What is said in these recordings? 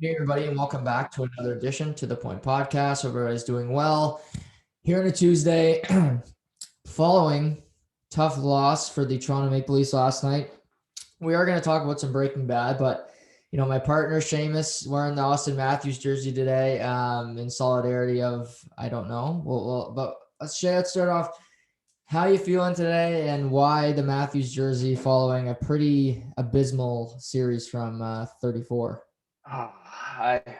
Hey everybody, and welcome back to another edition to the Point Podcast. Hope everybody's doing well. Here on a Tuesday, following tough loss for the Toronto Maple Leafs last night, we are going to talk about some Breaking Bad. But my partner Shamus wearing the Austin Matthews jersey today, in solidarity of I don't know. But let's start off. How you feeling today, and why the Matthews jersey following a pretty abysmal series from 34? Ah,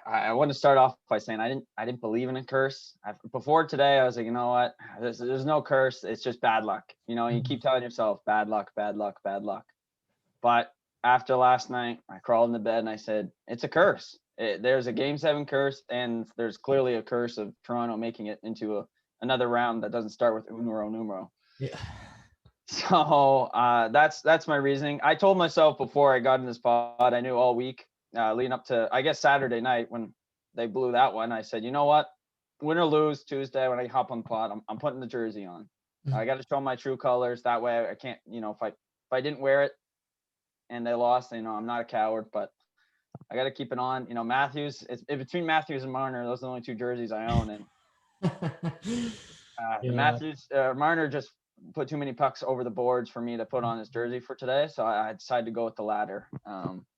I want to start off by saying I didn't believe in a curse. Before today, I was like, you know what? There's no curse. It's just bad luck. You keep telling yourself bad luck, bad luck, bad luck. But after last night, I crawled into bed and I said, it's a curse. There's a Game 7 curse, and there's clearly a curse of Toronto making it into another round that doesn't start with numero. Yeah. So that's my reasoning. I told myself before I got in this pod, I knew all week leading up to, I guess, Saturday night when they blew that one. I said, you know what, win or lose Tuesday when I hop on the pod, I'm putting the jersey on. I got to show my true colors. That way I can't, if I didn't wear it and they lost, I'm not a coward, but I got to keep it on. Matthews, it's between Matthews and Marner. Those are the only two jerseys I own, and the Yeah. Matthews Marner just put too many pucks over the boards for me to put on his jersey for today, so I decided to go with the latter.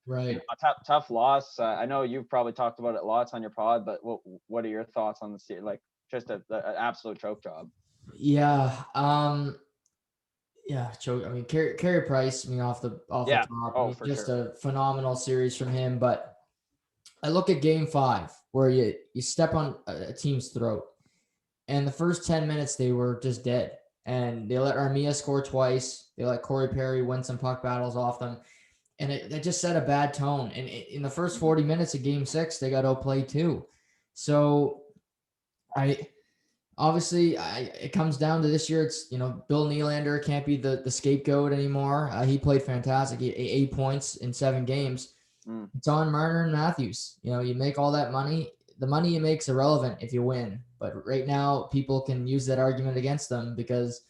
Right. A tough loss. I know you've probably talked about it lots on your pod, but what are your thoughts on the series? Like, just an absolute choke job. Yeah. Yeah. Choke. I mean, Carey Price. I mean, off the Yeah. top. I Oh, mean, for just sure. a phenomenal series from him. But I look at Game 5 where you step on a team's throat, and the first 10 minutes they were just dead, and they let Armia score twice. They let Corey Perry win some puck battles off them, and it just set a bad tone. And in the first 40 minutes of Game 6, they got outplayed too. So I obviously it comes down to this year. It's Bill Nylander can't be the scapegoat anymore. He played fantastic. He 8 points in 7 games. Mm. It's on Marner and Matthews. You make all that money. The money you make's irrelevant if you win. But right now, people can use that argument against them because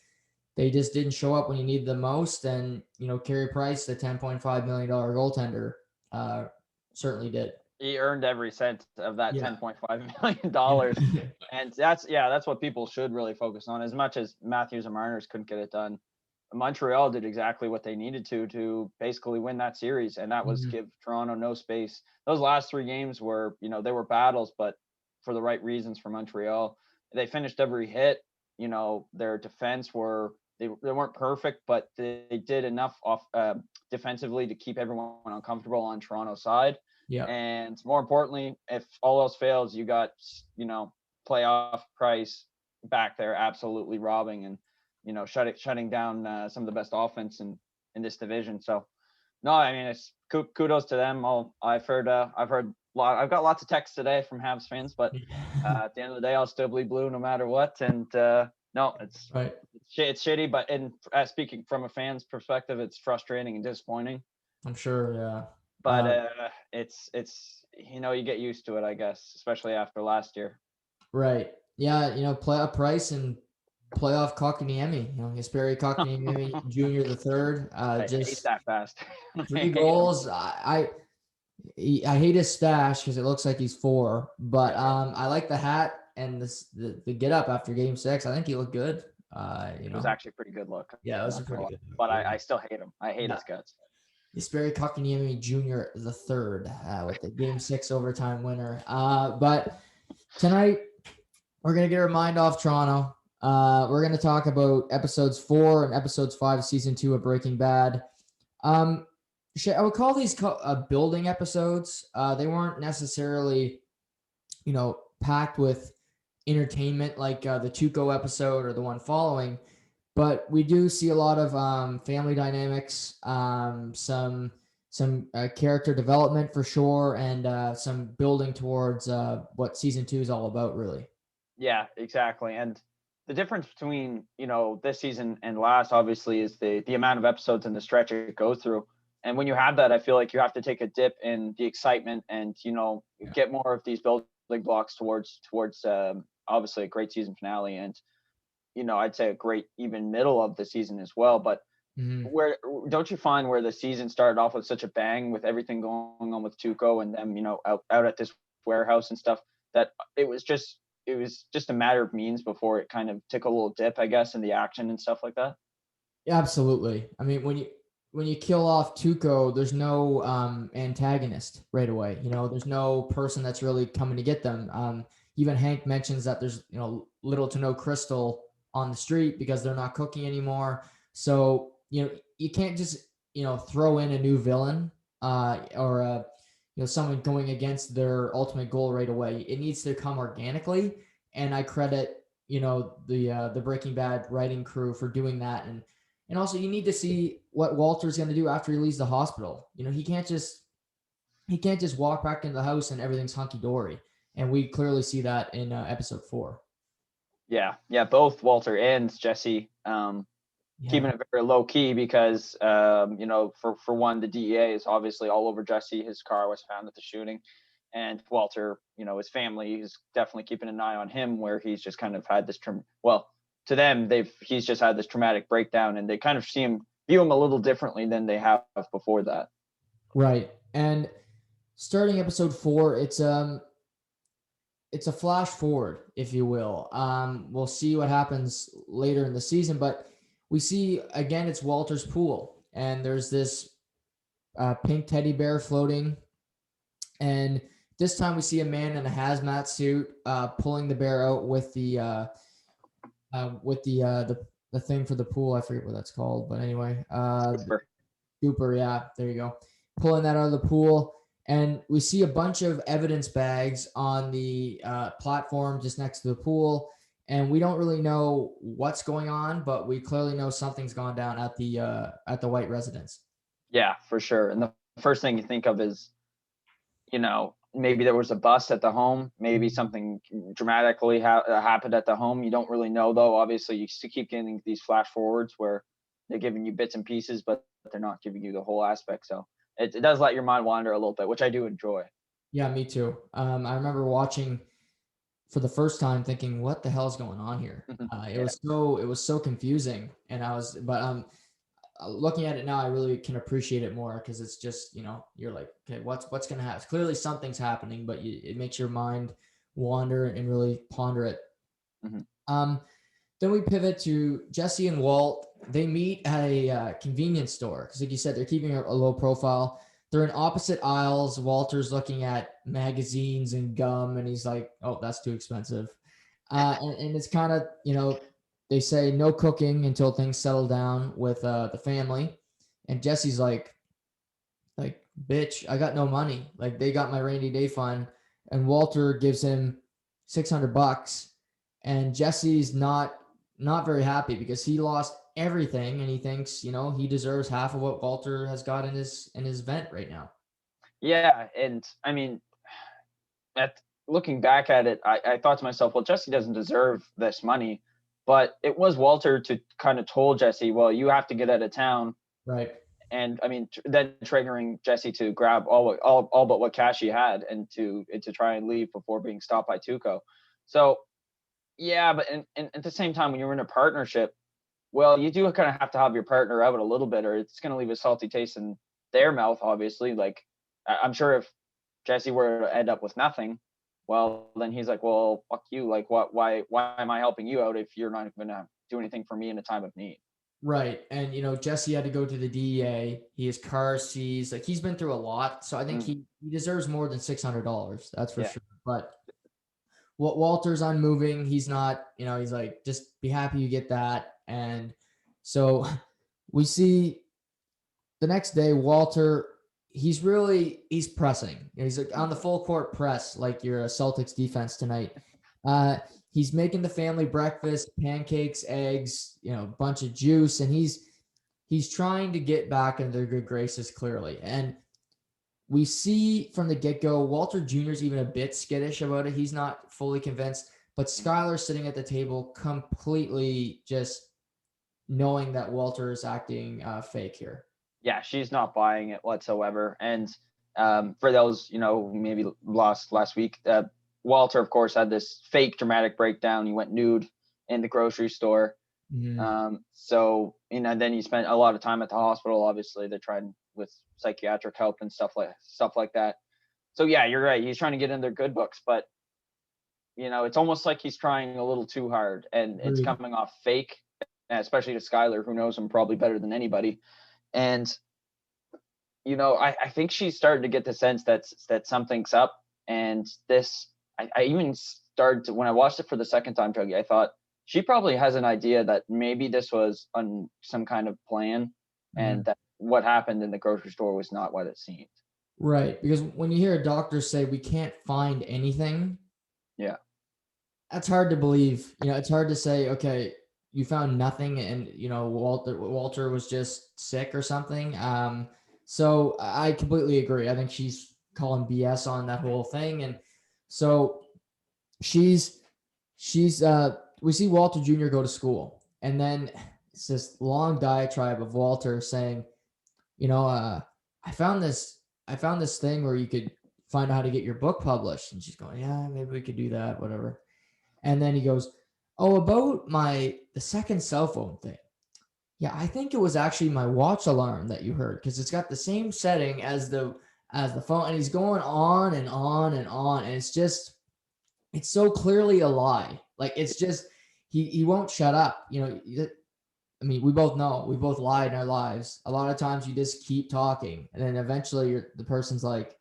they just didn't show up when you needed them most. And Carey Price, the $10.5 million goaltender, uh, certainly did. He earned every cent of that Yeah. $10.5 million, Yeah. and that's what people should really focus on. As much as Matthews and Marner's couldn't get it done, Montreal did exactly what they needed to basically win that series, and that was Mhm. give Toronto no space. Those last three games were, they were battles, but for the right reasons for Montreal. They finished every hit. Their defense they weren't perfect, but they did enough off defensively to keep everyone uncomfortable on Toronto's side. Yeah. And more importantly, if all else fails, you got playoff Price back there absolutely robbing and shutting down some of the best offense in this division. So no, I mean, it's kudos to them. I've heard I've got lots of texts today from Habs fans, but at the end of the day, I'll still bleed blue no matter what. And no, Right. it's shitty, but speaking from a fan's perspective, it's frustrating and disappointing. I'm sure. Yeah. But it's you get used to it, I guess, especially after last year. Right. Yeah. Playoff Price and playoff Kotkaniemi. Jesperi Kotkaniemi Jr. the third. I hate Just that fast. I three hate him. goals. I hate his stash because it looks like he's four. But I like the hat and the get up after Game 6. I think he looked good. It was actually a pretty good look. Yeah, it I'm was a not gonna pretty lie. good But look. I still hate him. I hate Yeah. his guts. Jesperi Kotkaniemi Jr. the third with the Game 6 overtime winner. But tonight we're gonna get our mind off Toronto. We're gonna talk about episodes 4 and episodes 5, season 2 of Breaking Bad. Um, I would call these building episodes. They weren't necessarily, packed with entertainment like the Tuco episode or the one following, but we do see a lot of family dynamics, some character development for sure, and some building towards what season 2 is all about, really. Yeah, exactly. And the difference between, this season and last obviously is the amount of episodes and the stretch it goes through. And when you have that, I feel like you have to take a dip in the excitement and, Yeah. get more of these building blocks towards obviously a great season finale and, I'd say a great even middle of the season as well. But Mhm. where don't you find where the season started off with such a bang with everything going on with Tuco and them, out at this warehouse and stuff, that it was just a matter of means before it kind of took a little dip, I guess, in the action and stuff like that. Absolutely. I mean, when you kill off Tuco, there's no antagonist right away. There's no person that's really coming to get them. Even Hank mentions that there's little to no Crystal on the street because they're not cooking anymore. So you can't just throw in a new villain or someone going against their ultimate goal right away. It needs to come organically, and I credit the Breaking Bad writing crew for doing that. And also, you need to see what Walter's going to do after he leaves the hospital. He can't just walk back into the house and everything's hunky dory. And we clearly see that in episode 4. Yeah, both Walter and Jesse keeping Yeah, it very low key because for one, the DEA is obviously all over Jesse. His car was found at the shooting, and Walter, his family is definitely keeping an eye on him, where he's just kind of had this to them, he's just had this traumatic breakdown, and they kind of view him a little differently than they have before that. right. And starting episode 4, it's a flash forward, if you will. We'll see what happens later in the season, but we see again it's Walter's pool, and there's this pink teddy bear floating, and this time we see a man in a hazmat suit pulling the bear out with the thing for the pool. I forget what that's called, but anyway, Scooper. Yeah, there you go. Pulling that out of the pool. And we see a bunch of evidence bags on the platform just next to the pool. And we don't really know what's going on, but we clearly know something's gone down at the White residence. Yeah, for sure. And the first thing you think of is, maybe there was a bust at the home. Maybe something dramatically happened at the home. You don't really know, though. Obviously, you keep getting these flash forwards where they're giving you bits and pieces, but they're not giving you the whole aspect. So it does let your mind wander a little bit, which I do enjoy. Yeah, me too. I remember watching for the first time thinking, what the hell is going on here? It Yeah. was so confusing. But looking at it now, I really can appreciate it more because it's just, you're like, okay, what's going to happen? Clearly something's happening, but it makes your mind wander and really ponder it. Mm-hmm. Then we pivot to Jesse and Walt. They meet at a convenience store because, like you said, they're keeping a low profile. They're in opposite aisles. Walter's looking at magazines and gum, and he's like, "Oh, that's too expensive." And it's kind of, they say no cooking until things settle down with the family. And Jesse's like, bitch, I got no money. Like, they got my rainy day fund. And Walter gives him $600, and Jesse's not very happy because he lost everything, and he thinks he deserves half of what Walter has got in his vent right now. Yeah, and I mean, at looking back at it, I thought to myself, well, Jesse doesn't deserve this money, but it was Walter to kind of told Jesse, well, you have to get out of town. Right. And I mean, then triggering Jesse to grab all but what cash he had and to try and leave before being stopped by Tuco. So yeah, but and at the same time, when you're in a partnership, well, you do kind of have to have your partner out a little bit, or it's going to leave a salty taste in their mouth. Obviously, like I'm sure if Jesse were to end up with nothing, well, then he's like, well, fuck you. Like, why am I helping you out if you're not going to do anything for me in a time of need? Right. And Jesse had to go to the DEA. He has car seized. Like, he's been through a lot. So I think he deserves more than $600. That's for Yeah. sure. But what Walter's unmoving. He's not, he's like, just be happy you get that. And so we see the next day, Walter, he's pressing. He's like on the full court press, like your Celtics defense tonight. He's making the family breakfast, pancakes, eggs, a bunch of juice, and he's trying to get back into their good graces clearly. And we see from the get-go, Walter Jr. is even a bit skittish about it. He's not fully convinced, but Skylar's sitting at the table completely just knowing that Walter is acting fake here. Yeah, she's not buying it whatsoever. And for those, maybe lost last week, Walter, of course, had this fake dramatic breakdown. He went nude in the grocery store. Mhm. So, then he spent a lot of time at the hospital. Obviously, they're trying with psychiatric help and stuff like that. So yeah, you're right. He's trying to get in their good books, but it's almost like he's trying a little too hard, and it's Agreed. coming off fake, especially to Skylar, who knows him probably better than anybody. And I think she's starting to get the sense that something's up. And this, I even started to, when I watched it for the second time, Dougie, I thought she probably has an idea that maybe this was on some kind of plan, and Mhm. that what happened in the grocery store was not what it seemed. Right, because when you hear a doctor say we can't find anything, Yeah. that's hard to believe. It's hard to say, okay, you found nothing, and Walter was just sick or something. So I completely agree. I think she's calling BS on that whole thing, and so she's we see Walter Jr. go to school, and then it's this long diatribe of Walter saying, I found this thing where you could find out how to get your book published, and she's going, yeah, maybe we could do that, whatever. And then he goes, oh, about the second cell phone thing. Yeah, I think it was actually my watch alarm that you heard, because it's got the same setting as the phone. And he's going on and on and on, and it's so clearly a lie. Like, it's just he won't shut up. I mean, we both know, we both lie in our lives. A lot of times you just keep talking, and then eventually the person's like,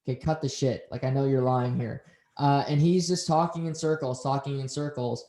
okay, cut the shit. Like, I know you're lying here. And he's just talking in circles, talking in circles.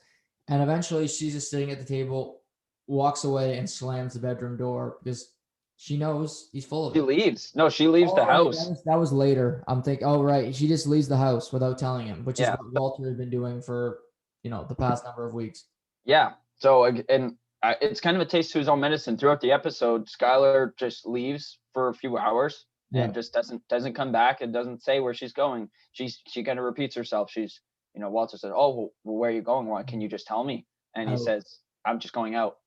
And eventually she's just sitting at the table, walks away, and slams the bedroom door because she knows he's full of She it. leaves. No, she leaves the Oh, right. That house. was, that was later. I'm thinking, oh, right. She just leaves the house without telling him, which is Yeah. what Walter had been doing for, the past number of weeks. Yeah. So, and it's kind of a taste to his own medicine. Throughout the episode, Skylar just leaves for a few hours Yeah. and just doesn't come back, and doesn't say where she's going. She kind of repeats herself. Walter said, "Oh, well, where are you going? Why can you just tell me?" And he Out. says, "I'm just going out."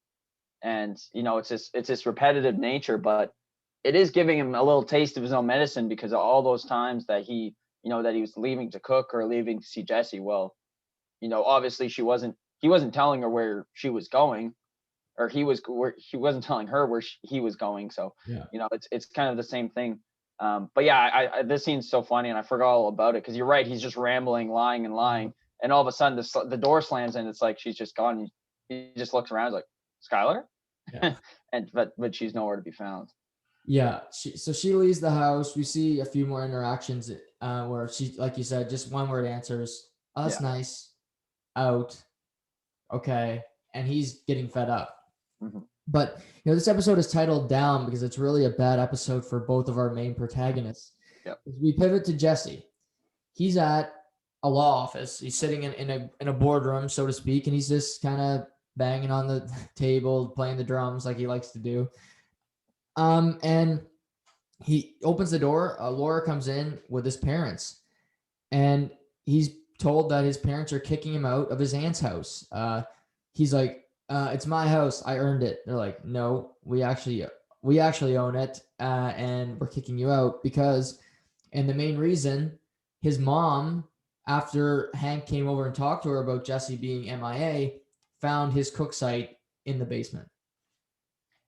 And it's this repetitive nature, but it is giving him a little taste of his own medicine, because of all those times that he was leaving to cook or leaving to see Jesse. Well, obviously he wasn't telling her where she was going, or he wasn't telling her where he was going. So, Yeah. it's kind of the same thing. But yeah, this scene's so funny, and I forgot all about it, because you're right. He's just rambling, lying and lying, and all of a sudden the door slams, and it's like she's just gone. He just looks around, like, Skylar, Yeah. and but she's nowhere to be found. Yeah. So she leaves the house. We see a few more interactions where she, like you said, just one word answers. Oh, that's Yeah. nice. Out. Okay. And he's getting fed up. Hmm. But this episode is titled Down because it's really a bad episode for both of our main protagonists. Yep. We pivot to Jesse. He's at a law office. He's sitting in a boardroom, so to speak, and he's just kind of banging on the table, playing the drums like he likes to do. And he opens the door. Laura comes in with his parents, and he's told that his parents are kicking him out of his aunt's house. He's like, "It's my house. I earned it." They're like, "No, we actually own it, and we're kicking you out because." And the main reason, his mom, after Hank came over and talked to her about Jesse being MIA, found his cook site in the basement.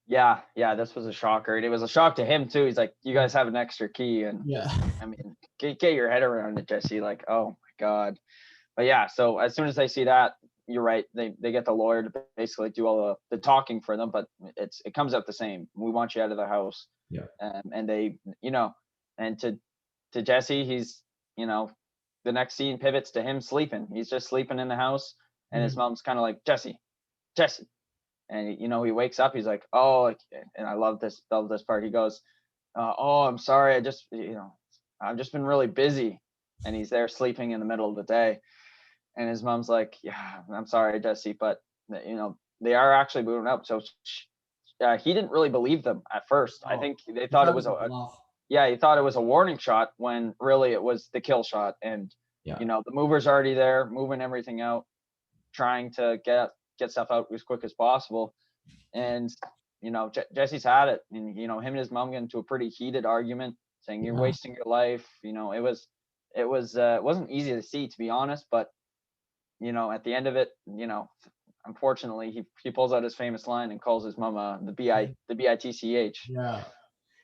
Yeah, this was a shocker. And it was a shock to him too. He's like, "You guys have an extra key," and Yeah. I mean, get your head around it, Jesse. Like, oh my God. But yeah, so as soon as they see that, you're right. They get the lawyer to basically do all the talking for them, but it comes out the same. We want you out of the house. Yeah. And they, and to Jesse, he's, the next scene pivots to him sleeping. He's just sleeping in the house, and his Mhm. mom's kind of like, Jesse, and he wakes up. He's like, oh, and I love this part. He goes, oh, I'm sorry. I've just been really busy, and he's there sleeping in the middle of the day. And his mom's like, yeah, I'm sorry, Jesse, but they are actually moving up. So he didn't really believe them at first. I Oh, think they he thought thought it it was was a bluff. he thought it was a warning shot, when really it was the kill shot. And Yeah. the mover's already there, moving everything out, trying to get stuff out as quick as possible. And Jesse's had it, and him and his mom get into a pretty heated argument, saying, "You're Yeah. wasting your life." It wasn't easy to see, to be honest, but at the end of it, unfortunately, he pulls out his famous line and calls his mama the bitch. Yeah.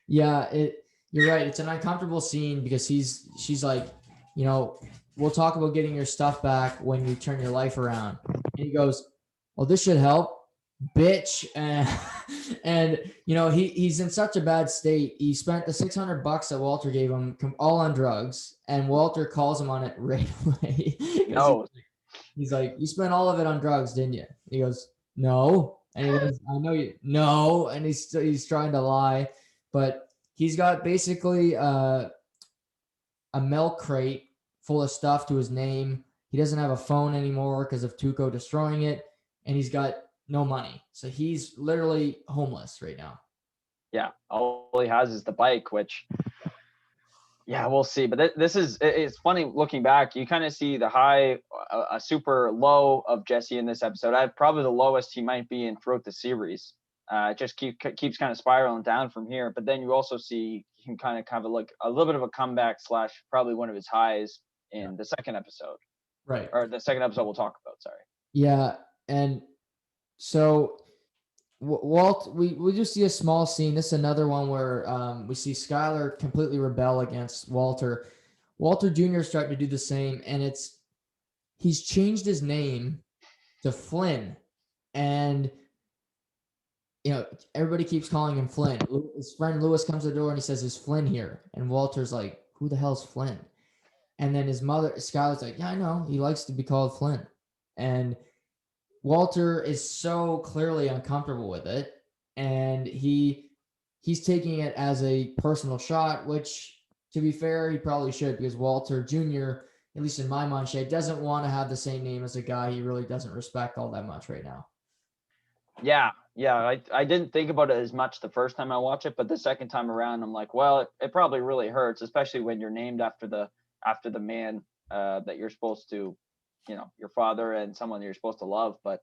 Yeah, you're right. It's an uncomfortable scene because she's like, you know, we'll talk about getting your stuff back when you turn your life around. And he goes, well, this should help, bitch. And he's in such a bad state. He spent the $600 that Walter gave him all on drugs, and Walter calls him on it right away. No. He's like, you spent all of it on drugs, didn't you? He goes, no. And he goes, I know you. No. And he's trying to lie, but he's got basically a milk crate full of stuff to his name. He doesn't have a phone anymore because of Tuco destroying it, and he's got no money. So he's literally homeless right now. Yeah, all he has is the bike, which, yeah, we'll see. But it's funny looking back. You kind of see the high, a super low of Jesse in this episode. I have probably the lowest he might be in throughout the series. Just keeps kind of spiraling down from here. But then you also see him kind of like a little bit of a comeback / probably one of his highs in the second episode. Right. Or the second episode we'll talk about. Sorry. Yeah, and so Walt, we just see a small scene. This is another one where we see Skylar completely rebel against Walter. Walter Jr. is starting to do the same, and he's changed his name to Flynn, and everybody keeps calling him Flynn. His friend Lewis comes to the door and he says, "Is Flynn here?" And Walter's like, "Who the hell's Flynn?" And then his mother, Skylar's like, "Yeah, I know. He likes to be called Flynn." And Walter is so clearly uncomfortable with it, and he's taking it as a personal shot, which, to be fair, he probably should, because Walter Jr., at least in my mind, doesn't want to have the same name as a guy he really doesn't respect all that much right now. Yeah. I didn't think about it as much the first time I watched it, but the second time around, I'm like, well, it probably really hurts, especially when you're named after the man that you're supposed to, your father and someone you're supposed to love. But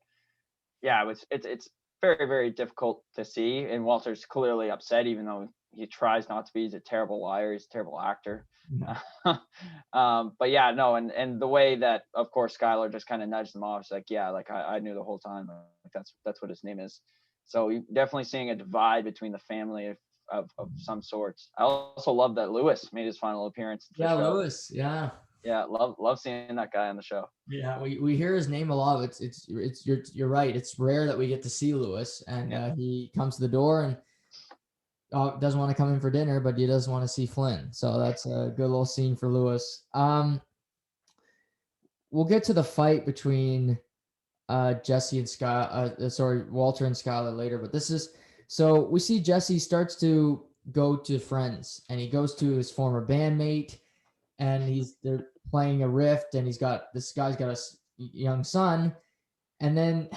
yeah, it's very, very difficult to see, and Walter's clearly upset, even though he tries not to be. He's a terrible liar. He's a terrible actor. Yeah. But yeah, no, and the way that, of course, Skylar just kind of nudged him off. It's like, yeah, like I knew the whole time. Like that's what his name is. So you're definitely seeing a divide between the family of some sorts. I also love that Lewis made his final appearance. Yeah, Lewis. Yeah. Yeah, love seeing that guy on the show. Yeah, we hear his name a lot. You're right. It's rare that we get to see Lewis, and he comes to the door and doesn't want to come in for dinner, but he does want to see Flynn. So that's a good little scene for Lewis. We'll get to the fight between Jesse and Walter and Skylar later, but so we see Jesse starts to go to friends, and he goes to his former bandmate, and they're playing a rift, and this guy's got a young son, and then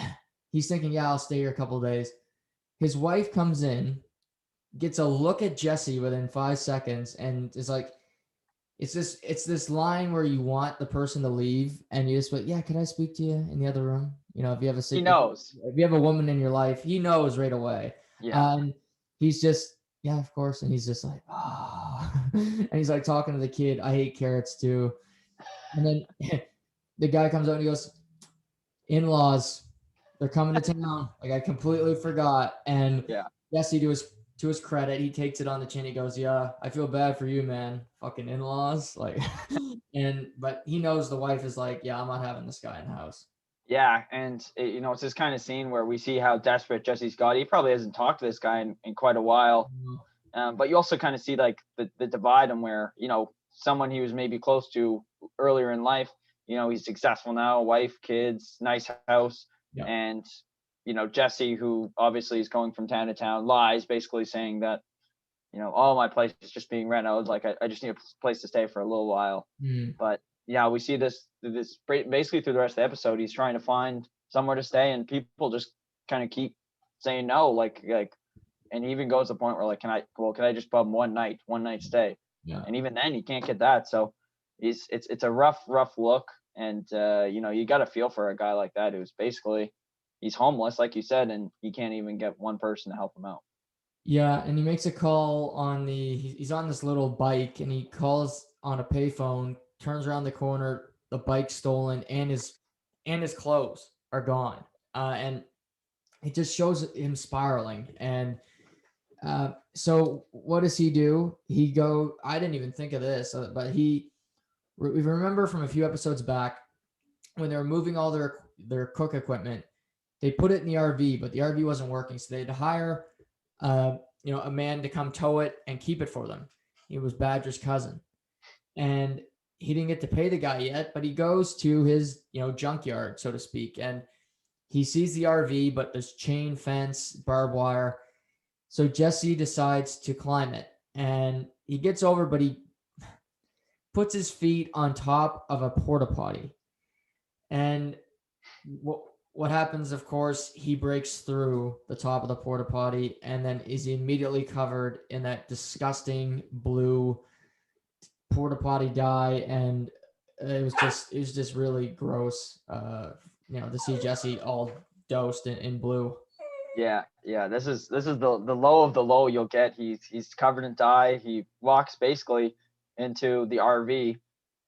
he's thinking, yeah, I'll stay here a couple of days. His wife comes in, gets a look at Jesse within 5 seconds, and is like, it's this line where you want the person to leave, and you just like, yeah, can I speak to you in the other room? If you have he knows. If you have a woman in your life, he knows right away. Yeah. And he's just, yeah, of course. And he's just like, oh. And he's like talking to the kid. I hate carrots too. And then the guy comes out and he goes, in-laws, they're coming to town. Like, I completely forgot. And Jesse, to his credit, he takes it on the chin. He goes, yeah, I feel bad for you, man. Fucking in-laws. Like, but he knows the wife is like, yeah, I'm not having this guy in the house. Yeah, and it's this kind of scene where we see how desperate Jesse's got. He probably hasn't talked to this guy in quite a while. But you also kind of see like the divide, and where, someone he was maybe close to earlier in life, he's successful now, wife, kids, nice house. Yeah. And, Jesse, who obviously is going from town to town, lies, basically saying that, my place is just being rented. I was like, I just need a place to stay for a little while. But yeah, we see this basically through the rest of the episode. He's trying to find somewhere to stay, and people just kind of keep saying no, like, and he even goes to the point where like, can I just bum one night stay? Yeah. And even then, you can't get that. So it's a rough look, and you got to feel for a guy like that who's basically, he's homeless, like you said, and he can't even get one person to help him out. Yeah, and he makes a call he's on this little bike, and he calls on a payphone, turns around the corner, the bike's stolen, and his clothes are gone. and it just shows him spiraling. And so what does he do? I didn't even think of this, but we remember from a few episodes back when they were moving all their cook equipment, they put it in the RV, but the RV wasn't working. So they had to hire, a man to come tow it and keep it for them. He was Badger's cousin, and he didn't get to pay the guy yet, but he goes to his, junkyard, so to speak. And he sees the RV, but there's chain fence, barbed wire. So Jesse decides to climb it, and he gets over, but he puts his feet on top of a porta potty. And what happens, of course, he breaks through the top of the porta potty and then is immediately covered in that disgusting blue porta potty dye. And it was just really gross, to see Jesse all dosed in blue. Yeah. This is the low of the low you'll get. He's covered in dye. He walks basically into the RV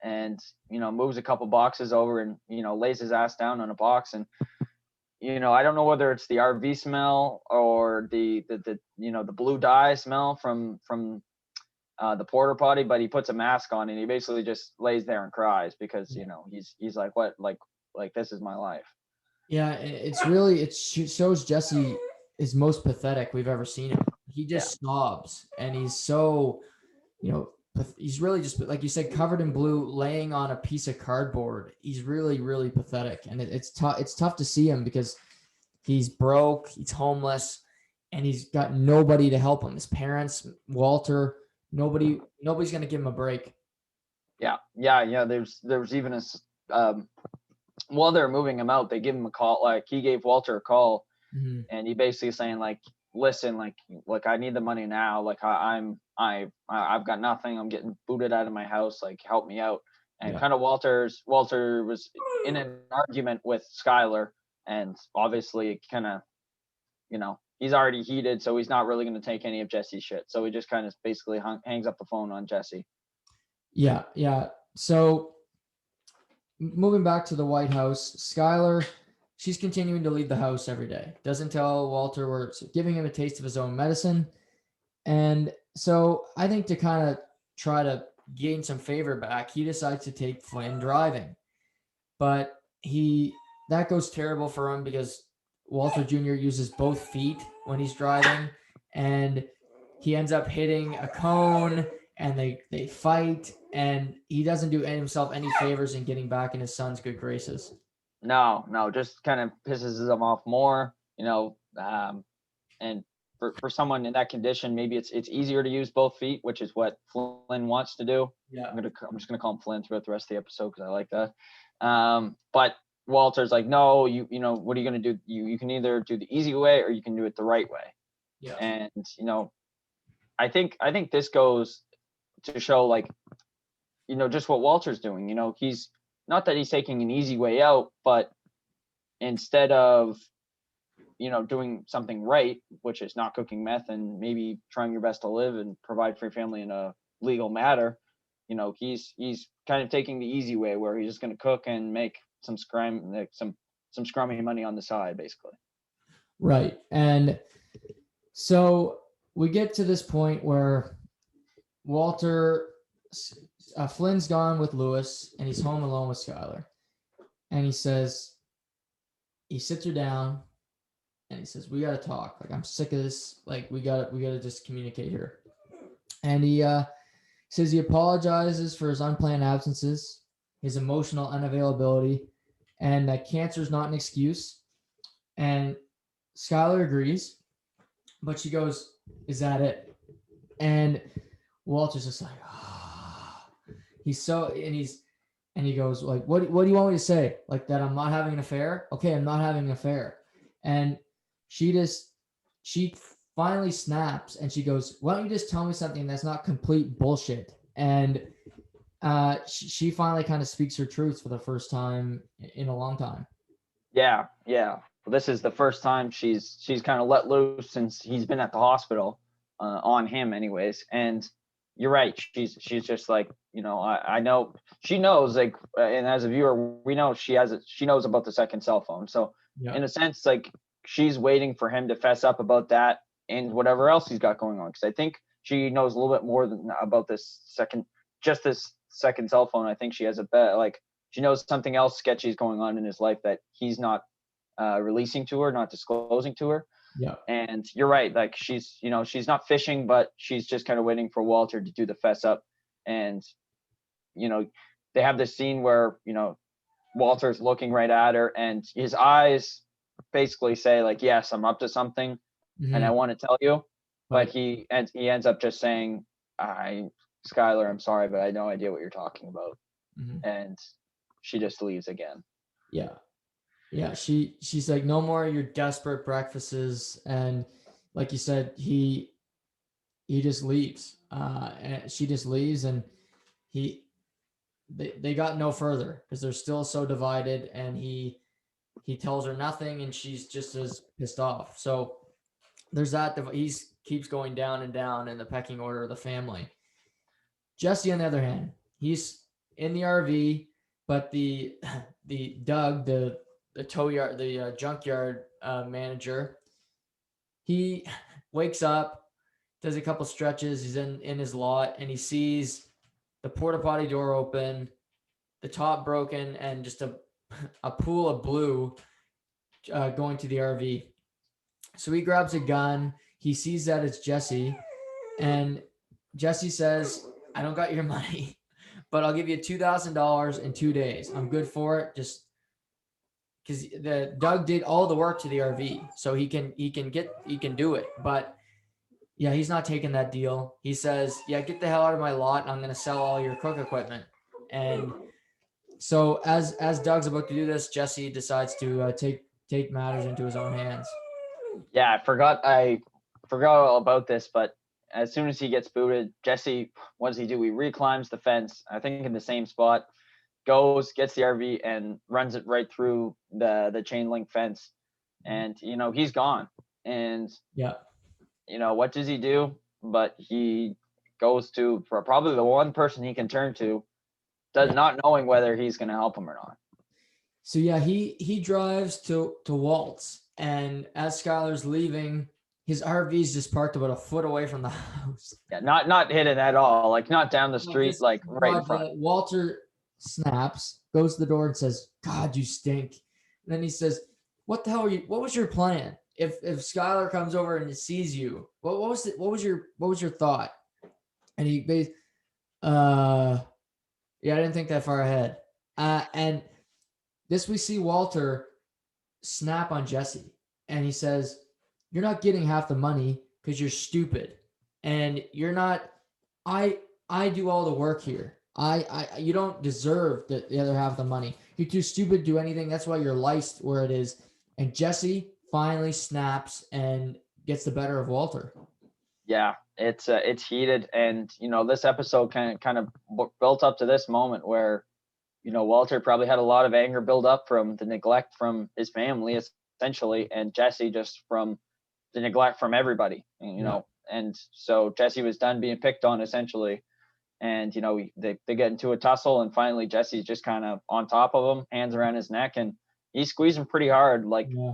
and moves a couple boxes over and lays his ass down on a box. And I don't know whether it's the RV smell or the blue dye smell from the porta potty, but he puts a mask on and he basically just lays there and cries because he's like, what, like this is my life. Yeah, it shows Jesse is most pathetic we've ever seen him. He just snobs, and he's so, he's really just, like you said, covered in blue, laying on a piece of cardboard. He's really, really pathetic, and it's tough. It's tough to see him because he's broke, he's homeless, and he's got nobody to help him. His parents, Walter, nobody's gonna give him a break. Yeah. There was even while they're moving him out, they give him a call. Like he gave Walter a call, mm-hmm. and he basically saying like, listen, like I need the money now. Like I've got nothing. I'm getting booted out of my house. Like help me out. And kind of Walter was in an argument with Skylar, and obviously kind of, he's already heated, so he's not really going to take any of Jesse's shit. So he just kind of basically hangs up the phone on Jesse. Yeah. So moving back to the White House, Skylar, she's continuing to leave the house every day. Doesn't tell Walter we're giving him a taste of his own medicine. And so I think to kind of try to gain some favor back, he decides to take Flynn driving. But that goes terrible for him because Walter Jr. uses both feet when he's driving, and he ends up hitting a cone, and they fight, and he doesn't do himself any favors in getting back in his son's good graces. No, just kind of pisses them off more, and for someone in that condition, maybe it's easier to use both feet, which is what Flynn wants to do. Yeah. I'm just gonna call him Flynn throughout the rest of the episode because I like that. But Walter's like, no, what are you gonna do? You can either do the easy way or you can do it the right way. Yeah. And I think this goes to show like, just what Walter's doing. He's not that he's taking an easy way out, but instead of doing something right, which is not cooking meth and maybe trying your best to live and provide for your family in a legal matter, he's kind of taking the easy way where he's just going to cook and make some scrummy money on the side, basically. Right. And so we get to this point where Flynn's gone with Lewis and he's home alone with Skylar. And he sits her down and he says, we got to talk. Like, I'm sick of this. Like, we got to just communicate here. And he says he apologizes for his unplanned absences, his emotional unavailability, and that cancer is not an excuse. And Skylar agrees, but she goes, is that it? And Walter's just like, and he goes like, what do you want me to say? Like that I'm not having an affair? Okay, I'm not having an affair. And she finally snaps and she goes, why don't you just tell me something that's not complete bullshit? And she finally kind of speaks her truth for the first time in a long time. Yeah. Well, this is the first time she's kind of let loose since he's been at the hospital on him anyways. And you're right. She's just like, I know she knows, like, and as a viewer, we know she knows about the second cell phone. So Yeah. in a sense, like, she's waiting for him to fess up about that and whatever else he's got going on. Because I think she knows a little bit more about this second cell phone. I think she has she knows something else sketchy is going on in his life that he's not releasing to her, not disclosing to her. Yeah. And you're right. Like, she's not fishing, but she's just kind of waiting for Walter to do the fess up. And, they have this scene where, Walter's looking right at her and his eyes basically say, like, yes, I'm up to something and I want to tell you. But he ends up just saying, Skylar, I'm sorry, but I had no idea what you're talking about. And she just leaves again. Yeah. Yeah, she's like, no more of your desperate breakfasts, and like you said, he just leaves. And she just leaves, and they got no further because they're still so divided, and he tells her nothing, and she's just as pissed off. So there's that. He keeps going down and down in the pecking order of the family. Jesse, on the other hand, he's in the RV, but the Doug, the tow yard, the junkyard manager, he wakes up, does a couple stretches. He's in his lot, and he sees the porta potty door open, the top broken, and just a pool of blue going to the RV. So he grabs a gun. He sees that it's Jesse, and Jesse says, I don't got your money, but I'll give you $2,000 in 2 days. I'm good for it. Just because the Doug did all the work to the RV, so he can do it. But yeah, he's not taking that deal. He says, yeah, get the hell out of my lot, and I'm going to sell all your cook equipment. And so as Doug's about to do this, Jesse decides to take matters into his own hands. Yeah, I forgot all about this, but as soon as he gets booted, Jesse, what does he do? He reclimbs the fence, I think in the same spot, goes, gets the RV, and runs it right through the chain link fence. And, he's gone. And, yeah, what does he do? But he goes to probably the one person he can turn to, not knowing whether he's going to help him or not. So, yeah, he drives to Walt's. And as Skylar's leaving, his RV's just parked about a foot away from the house. Yeah, not hidden at all, like not down the street, like right in front. Walter snaps, goes to the door, and says, "God, you stink." And then he says, "What the hell are you? What was your plan? If Skylar comes over and sees you, what was your thought?" And he, yeah, I didn't think that far ahead. And this we see Walter snap on Jesse, and he says, you're not getting half the money because you're stupid, and you're not. I do all the work here. You don't deserve the other half of the money. You're too stupid to do anything. That's why you're life's where it is. And Jesse finally snaps and gets the better of Walter. Yeah, it's heated, and this episode kind of built up to this moment where Walter probably had a lot of anger build up from the neglect from his family, essentially, and Jesse just from the neglect from everybody, and so Jesse was done being picked on, essentially. And they get into a tussle, and finally Jesse's just kind of on top of him, hands around his neck, and he's squeezing pretty hard, like. Yeah.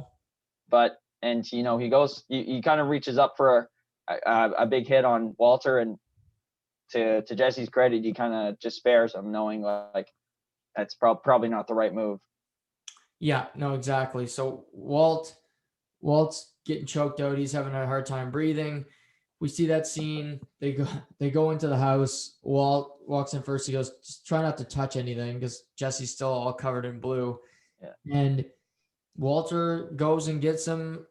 But he goes, he kind of reaches up for a big hit on Walter, and to Jesse's credit, he kind of just spares him, knowing like that's probably not the right move. Yeah, no, exactly. So Walt's getting choked out. He's having a hard time breathing. We see that scene. They go into the house. Walt walks in first. He goes, just try not to touch anything because Jesse's still all covered in blue. Yeah. And Walter goes and gets him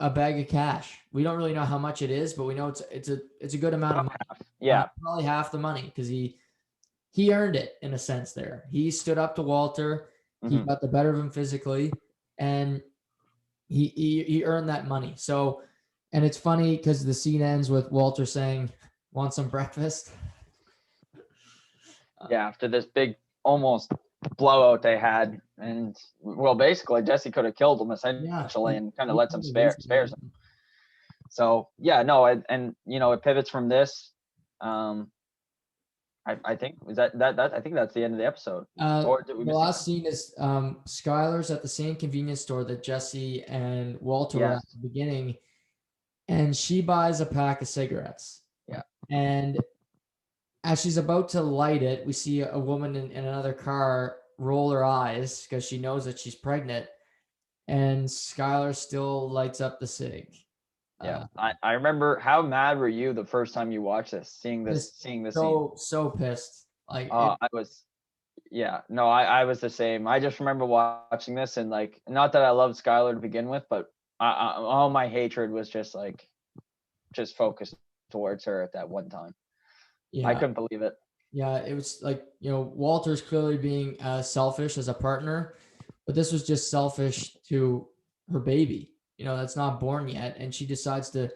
a bag of cash. We don't really know how much it is, but we know it's a good amount of money. Yeah, probably half the money because he earned it in a sense. There, he stood up to Walter. He got the better of him physically, and he earned that money. So. And it's funny because the scene ends with Walter saying, "Want some breakfast?" Yeah, after this big almost blowout they had, and basically Jesse could have killed him essentially, and kind of lets him spares him. So yeah, no, and it pivots from this. I think is that I think that's the end of the episode. Or did we The miss last something? scene is Skylar's at the same convenience store that Jesse and Walter were at Yes. the beginning, and she buys a pack of cigarettes. Yeah. And as she's about to light it, we see a woman in another car roll her eyes because she knows that she's pregnant, and Skylar still lights up the cig. Yeah. Uh, I remember. How mad were you the first time you watched this, just seeing this scene? so pissed. Like I was. Yeah, no, I was the same. I just remember watching this and like, not that I loved Skylar to begin with, but all my hatred was just like, just focused towards her at that one time. I yeah, couldn't believe it. yeah, it was like, Walter's clearly being selfish as a partner, but this was just selfish to her baby, that's not born yet. And she decides to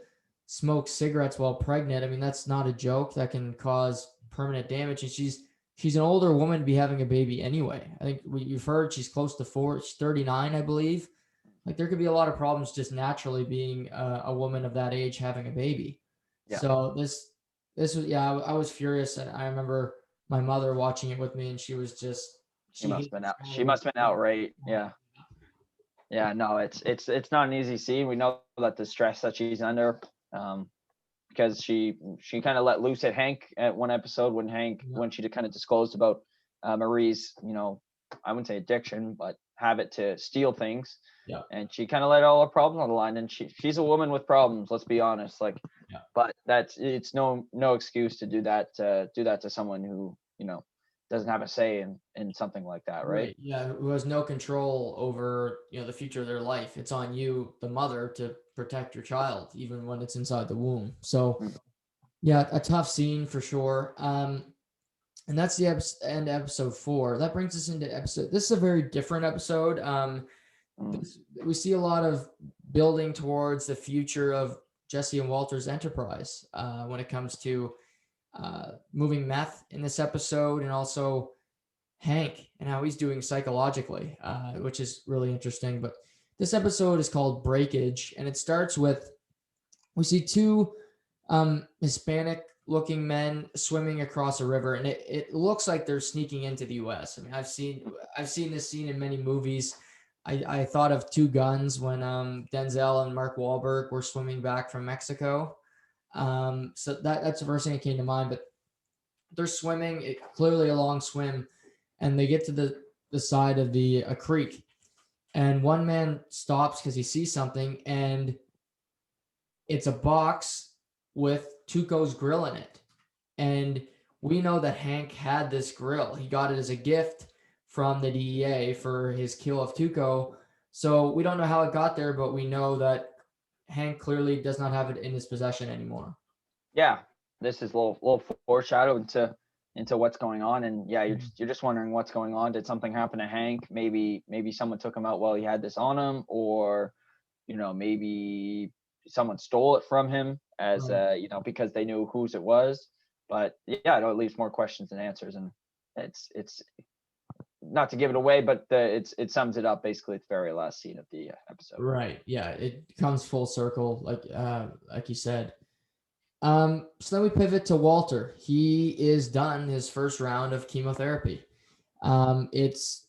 smoke cigarettes while pregnant. I mean, that's not a joke. That can cause permanent damage. And she's an older woman to be having a baby anyway. I think you've heard she's close to she's 39, I believe. Like there could be a lot of problems just naturally being a woman of that age having a baby. Yeah, So this was, yeah, I was furious. And I remember my mother watching it with me, and she was just, she she must have hates been out. She Skylar. must have been outright. Yeah, yeah. No, it's not an easy scene. We know that the stress that she's under, because she kind of let loose at Hank at one episode when she kind of disclosed about Marie's, I wouldn't say addiction, but habit to steal things. Yeah. And she kind of let all her problems on the line. And she's a woman with problems. Let's be honest. Like, Yeah. but it's no excuse to do that to someone who doesn't have a say in something like that, right? Right. Yeah. Who has no control over, the future of their life. It's on you, the mother, to protect your child, even when it's inside the womb. So, Mm. yeah, a tough scene for sure. And that's the end of episode 4. That brings us into episode. This is a very different episode. We see a lot of building towards the future of Jesse and Walter's enterprise when it comes to moving meth in this episode, and also Hank and how he's doing psychologically, which is really interesting. But this episode is called Breakage, and it starts with, we see two Hispanic looking men swimming across a river, and it looks like they're sneaking into the US. I mean, I've seen this scene in many movies. I thought of Two Guns when Denzel and Mark Wahlberg were swimming back from Mexico. So that's the first thing that came to mind. But they're swimming, clearly a long swim, and they get to the side of a creek, and one man stops because he sees something, and it's a box with Tuco's grill in it. And we know that Hank had this grill. He got it as a gift from the DEA for his kill of Tuco. So we don't know how it got there, but we know that Hank clearly does not have it in his possession anymore. Yeah, this is a little foreshadow into what's going on. And yeah, you're just wondering what's going on. Did something happen to Hank? Maybe someone took him out while he had this on him, or maybe someone stole it from him as because they knew whose it was. But yeah, it leaves more questions than answers. And it's not to give it away, but it sums it up basically at the very last scene of the episode. Right. Yeah. It comes full circle, like you said. So then we pivot to Walter. He is done his first round of chemotherapy. It's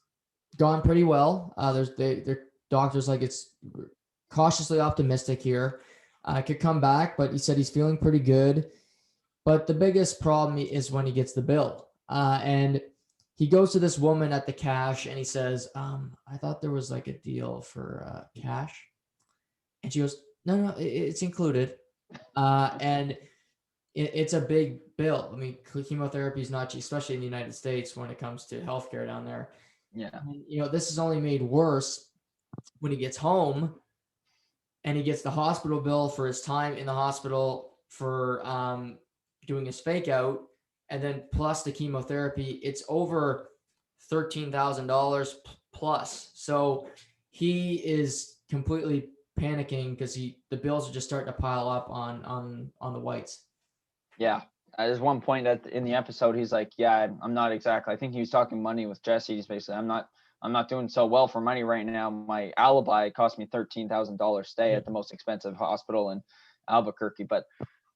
gone pretty well. Their doctors like it's cautiously optimistic here. Could come back, but he said he's feeling pretty good. But the biggest problem is when he gets the bill. And he goes to this woman at the cash and he says, I thought there was like a deal for cash. And she goes, no, it's included. And it's a big bill. I mean, chemotherapy is not cheap, especially in the United States when it comes to healthcare down there. Yeah. And, this is only made worse when he gets home and he gets the hospital bill for his time in the hospital for doing his fake out, and then plus the chemotherapy. It's over $13,000 plus. So he is completely panicking because the bills are just starting to pile up on the whites. Yeah. There's one point in the episode, he's like, yeah, I'm not exactly, I think he was talking money with Jesse. He's basically, I'm not doing so well for money right now. My alibi cost me $13,000 stay at the most expensive hospital in Albuquerque. But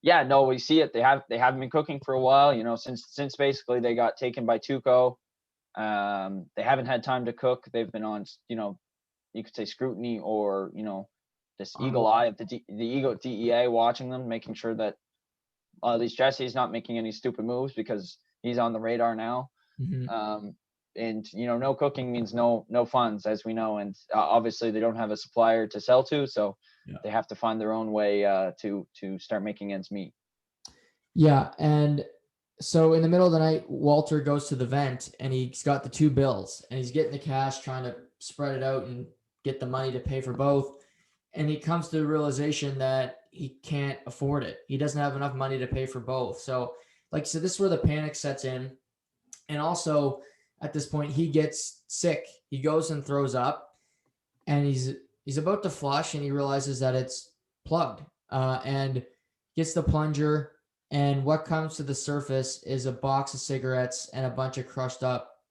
yeah, no, we see it. They haven't been cooking for a while, you know, since basically they got taken by Tuco. They haven't had time to cook. They've been on, you know, you could say scrutiny, or, you know, this eagle eye of the ego DEA watching them, making sure that at least Jesse's not making any stupid moves because he's on the radar now. Mm-hmm. And you know, no cooking means no funds, as we know, and obviously they don't have a supplier to sell to, so Yeah. they have to find their own way to start making ends meet. Yeah, and so in the middle of the night, Walter goes to the vent and he's got the two bills and he's getting the cash, trying to spread it out and get the money to pay for both. And he comes to the realization that he can't afford it. He doesn't have enough money to pay for both. So, like I said, this is where the panic sets in. And also at this point, he gets sick. He goes and throws up, and he's about to flush, and he realizes that it's plugged, and gets the plunger. And what comes to the surface is a box of cigarettes and a bunch of crushed up,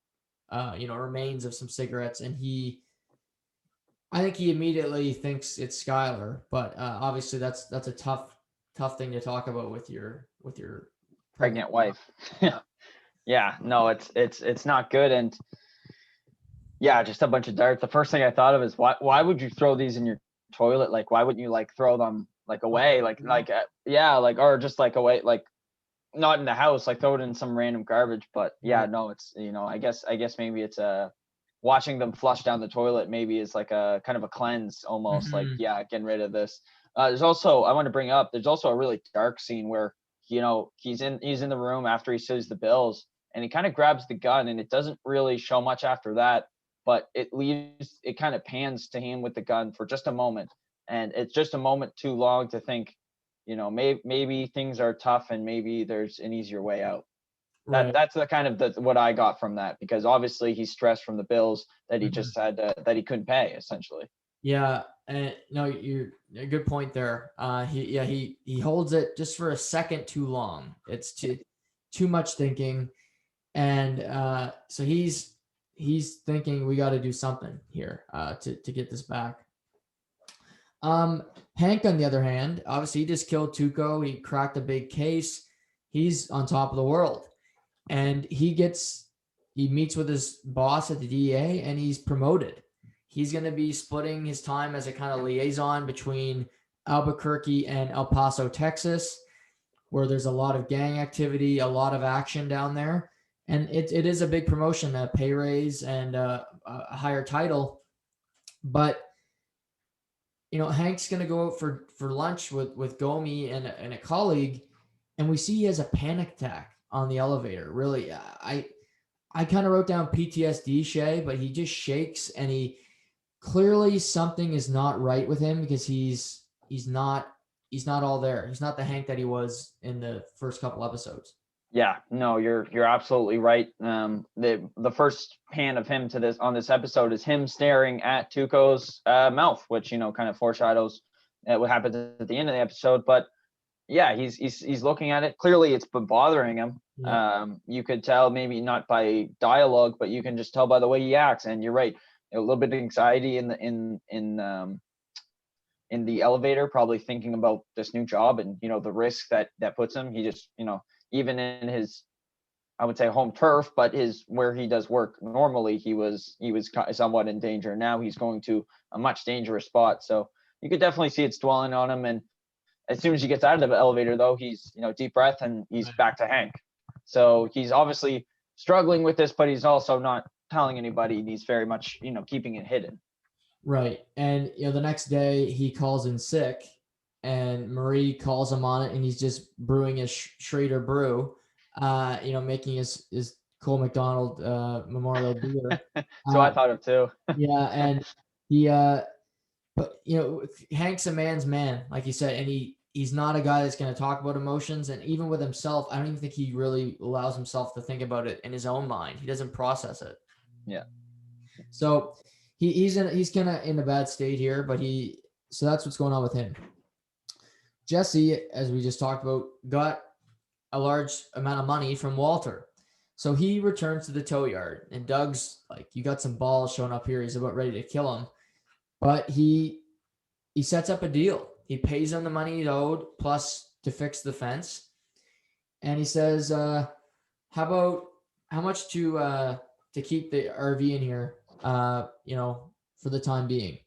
remains of some cigarettes. And I think he immediately thinks it's Skylar, but obviously that's a tough thing to talk about with your Pregnant wife. Yeah, no, it's not good. And yeah, just a bunch of darts. The first thing I thought of is why would you throw these in your toilet? Like, why wouldn't you like throw them like away, or just like away, like not in the house, like throw it in some random garbage. But yeah, no, it's, you know, I guess maybe it's watching them flush down the toilet maybe is like a kind of a cleanse almost. Mm-hmm. Like, yeah, getting rid of this. There's also, I want to bring up, there's also a really dark scene where, you know, he's in the room after he sees the bills, and he kind of grabs the gun, and it doesn't really show much after that, but it kind of pans to him with the gun for just a moment, and it's just a moment too long to think, you know, maybe things are tough and maybe there's an easier way out. Right. That's the kind of what I got from that, because obviously he's stressed from the bills that he just had that he couldn't pay, essentially. Yeah, and no, you're a good point there. He holds it just for a second too long. It's too much thinking, and so he's thinking we got to do something here to get this back. Hank, on the other hand, obviously he just killed Tuco. He cracked a big case. He's on top of the world, and he meets with his boss at the DEA, and he's promoted. He's going to be splitting his time as a kind of liaison between Albuquerque and El Paso, Texas, where there's a lot of gang activity, a lot of action down there. And it is a big promotion, a pay raise, and a higher title. But, you know, Hank's going to go out for lunch with Gomi and a colleague, and we see he has a panic attack on the elevator. Really, I kind of wrote down PTSD, Shay, but he just shakes, and he clearly something is not right with him, because he's not all there. He's not the Hank that he was in the first couple episodes. Yeah, no, you're absolutely right. The first pan of him on this episode is him staring at Tuco's mouth, which, you know, kind of foreshadows what happens at the end of the episode. But yeah, he's looking at it. Clearly, it's been bothering him. Yeah. You could tell, maybe not by dialogue, but you can just tell by the way he acts. And you're right, a little bit of anxiety in the elevator, probably thinking about this new job and, you know, the risk that puts him. He just, you know, even in his, I would say, home turf, but where he does work normally, he was somewhat in danger. Now he's going to a much dangerous spot. So you could definitely see it's dwelling on him. And as soon as he gets out of the elevator, though, he's, you know, deep breath, and he's back to Hank. So he's obviously struggling with this, but he's also not telling anybody. He's very much, you know, keeping it hidden. Right. And, you know, the next day he calls in sick, and Marie calls him on it, and he's just brewing his Schrader brew, making his Cole McDonald Memorial beer. So I thought of too. Yeah. And he, but, you know, Hank's a man's man, like you said, and he's not a guy that's going to talk about emotions. And even with himself, I don't even think he really allows himself to think about it in his own mind. He doesn't process it. Yeah. So he's kind of in a bad state here, but so that's what's going on with him. Jesse, as we just talked about, got a large amount of money from Walter. So he returns to the tow yard, and Doug's like, you got some balls showing up here. He's about ready to kill him. But he sets up a deal. He pays him the money he owed plus to fix the fence. And he says, how much to keep the RV in here, for the time being?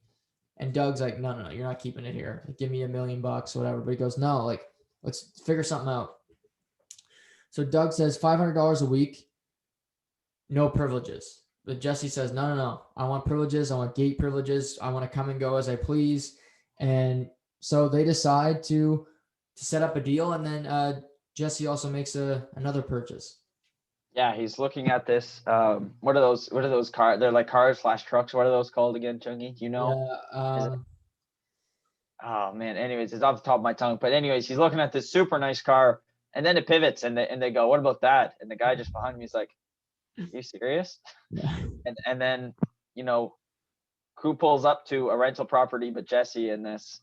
And Doug's like, no, you're not keeping it here. Like, give me $1 million, whatever. But he goes, no, like, let's figure something out. So Doug says $500 a week, no privileges. But Jesse says, no. I want privileges. I want gate privileges. I want to come and go as I please. And so they decide to set up a deal. And then Jesse also makes another purchase. Yeah, he's looking at this. What are those cars? They're like cars / trucks. What are those called again, Chungy? Do you know? Yeah. Oh man. Anyways, it's off the top of my tongue. But anyways, he's looking at this super nice car, and then it pivots, and they go, "What about that?" And the guy just behind me is like, "Are you serious?" Yeah. And then who pulls up to a rental property but Jesse in this?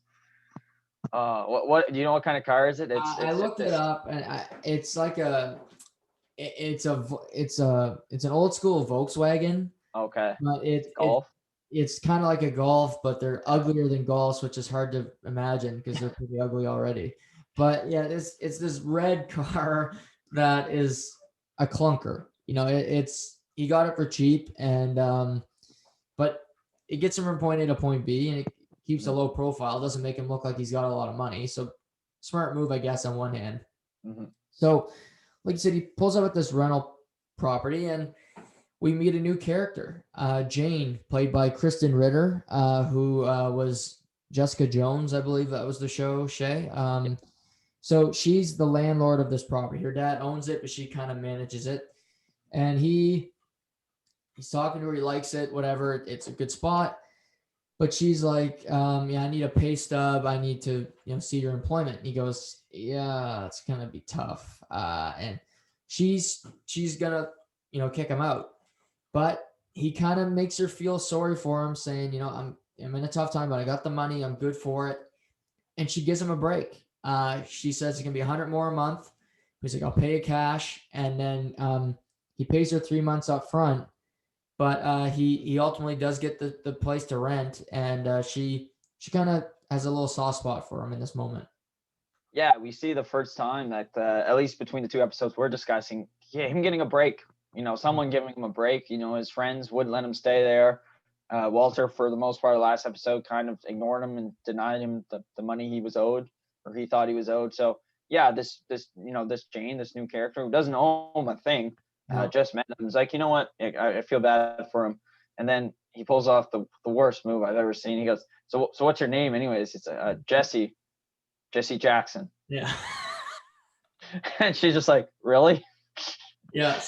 What do you know? What kind of car is it? I looked it up, and it's like it's an old school Volkswagen. Okay. But Golf. it's kind of like a Golf, but they're uglier than Golfs, which is hard to imagine because they're pretty ugly already. But yeah, it's this red car that is a clunker. He got it for cheap, and but it gets him from point A to point B, and it keeps a low profile. It doesn't make him look like he's got a lot of money. So smart move, I guess, on one hand. Mm-hmm. So, like you said, he pulls up at this rental property, and we meet a new character, Jane, played by Kristen Ritter, who was Jessica Jones, I believe that was the show, Shay. So she's the landlord of this property. Her dad owns it, but she kind of manages it. And he's talking to her. He likes it, whatever. It's a good spot. But she's like, I need a pay stub. I need to, see your employment. And he goes, yeah, it's going to be tough. And she's going to, kick him out. But he kind of makes her feel sorry for him, saying, I'm in a tough time, but I got the money. I'm good for it. And she gives him a break. She says it's going to be $100 more a month. He's like, I'll pay you cash. And then he pays her 3 months up front. But he ultimately does get the place to rent. And she kind of has a little soft spot for him in this moment. Yeah, we see the first time that at least between the two episodes we're discussing, him getting a break. Someone giving him a break. His friends wouldn't let him stay there. Walter, for the most part of the last episode, kind of ignored him and denied him the money he was owed, or he thought he was owed. So yeah, this Jane, this new character who doesn't owe him a thing, just met him. He's like, you know what? I feel bad for him. And then he pulls off the worst move I've ever seen. He goes, so what's your name anyways? It's Jesse Jackson. Yeah. And she's just like, really? Yeah,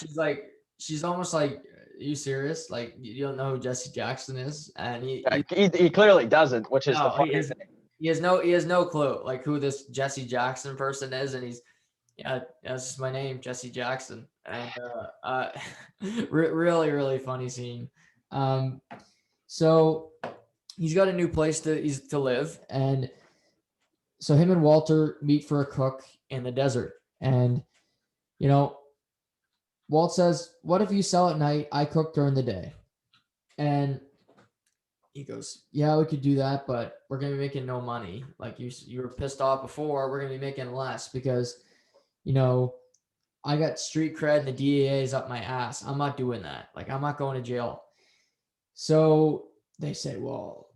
she's almost like, are you serious? Like, you don't know who Jesse Jackson is? And he clearly doesn't, which is the funny thing. He has no clue like who this Jesse Jackson person is, and he's that's just my name, Jesse Jackson. And really, really funny scene. So he's got a new place to live, and so him and Walter meet for a cook in the desert. And Walt says, what if you sell at night? I cook during the day. And he goes, yeah, we could do that, but we're going to be making no money. Like you were pissed off before. We're going to be making less because, I got street cred and the DEA is up my ass. I'm not doing that. Like, I'm not going to jail. So they say, well,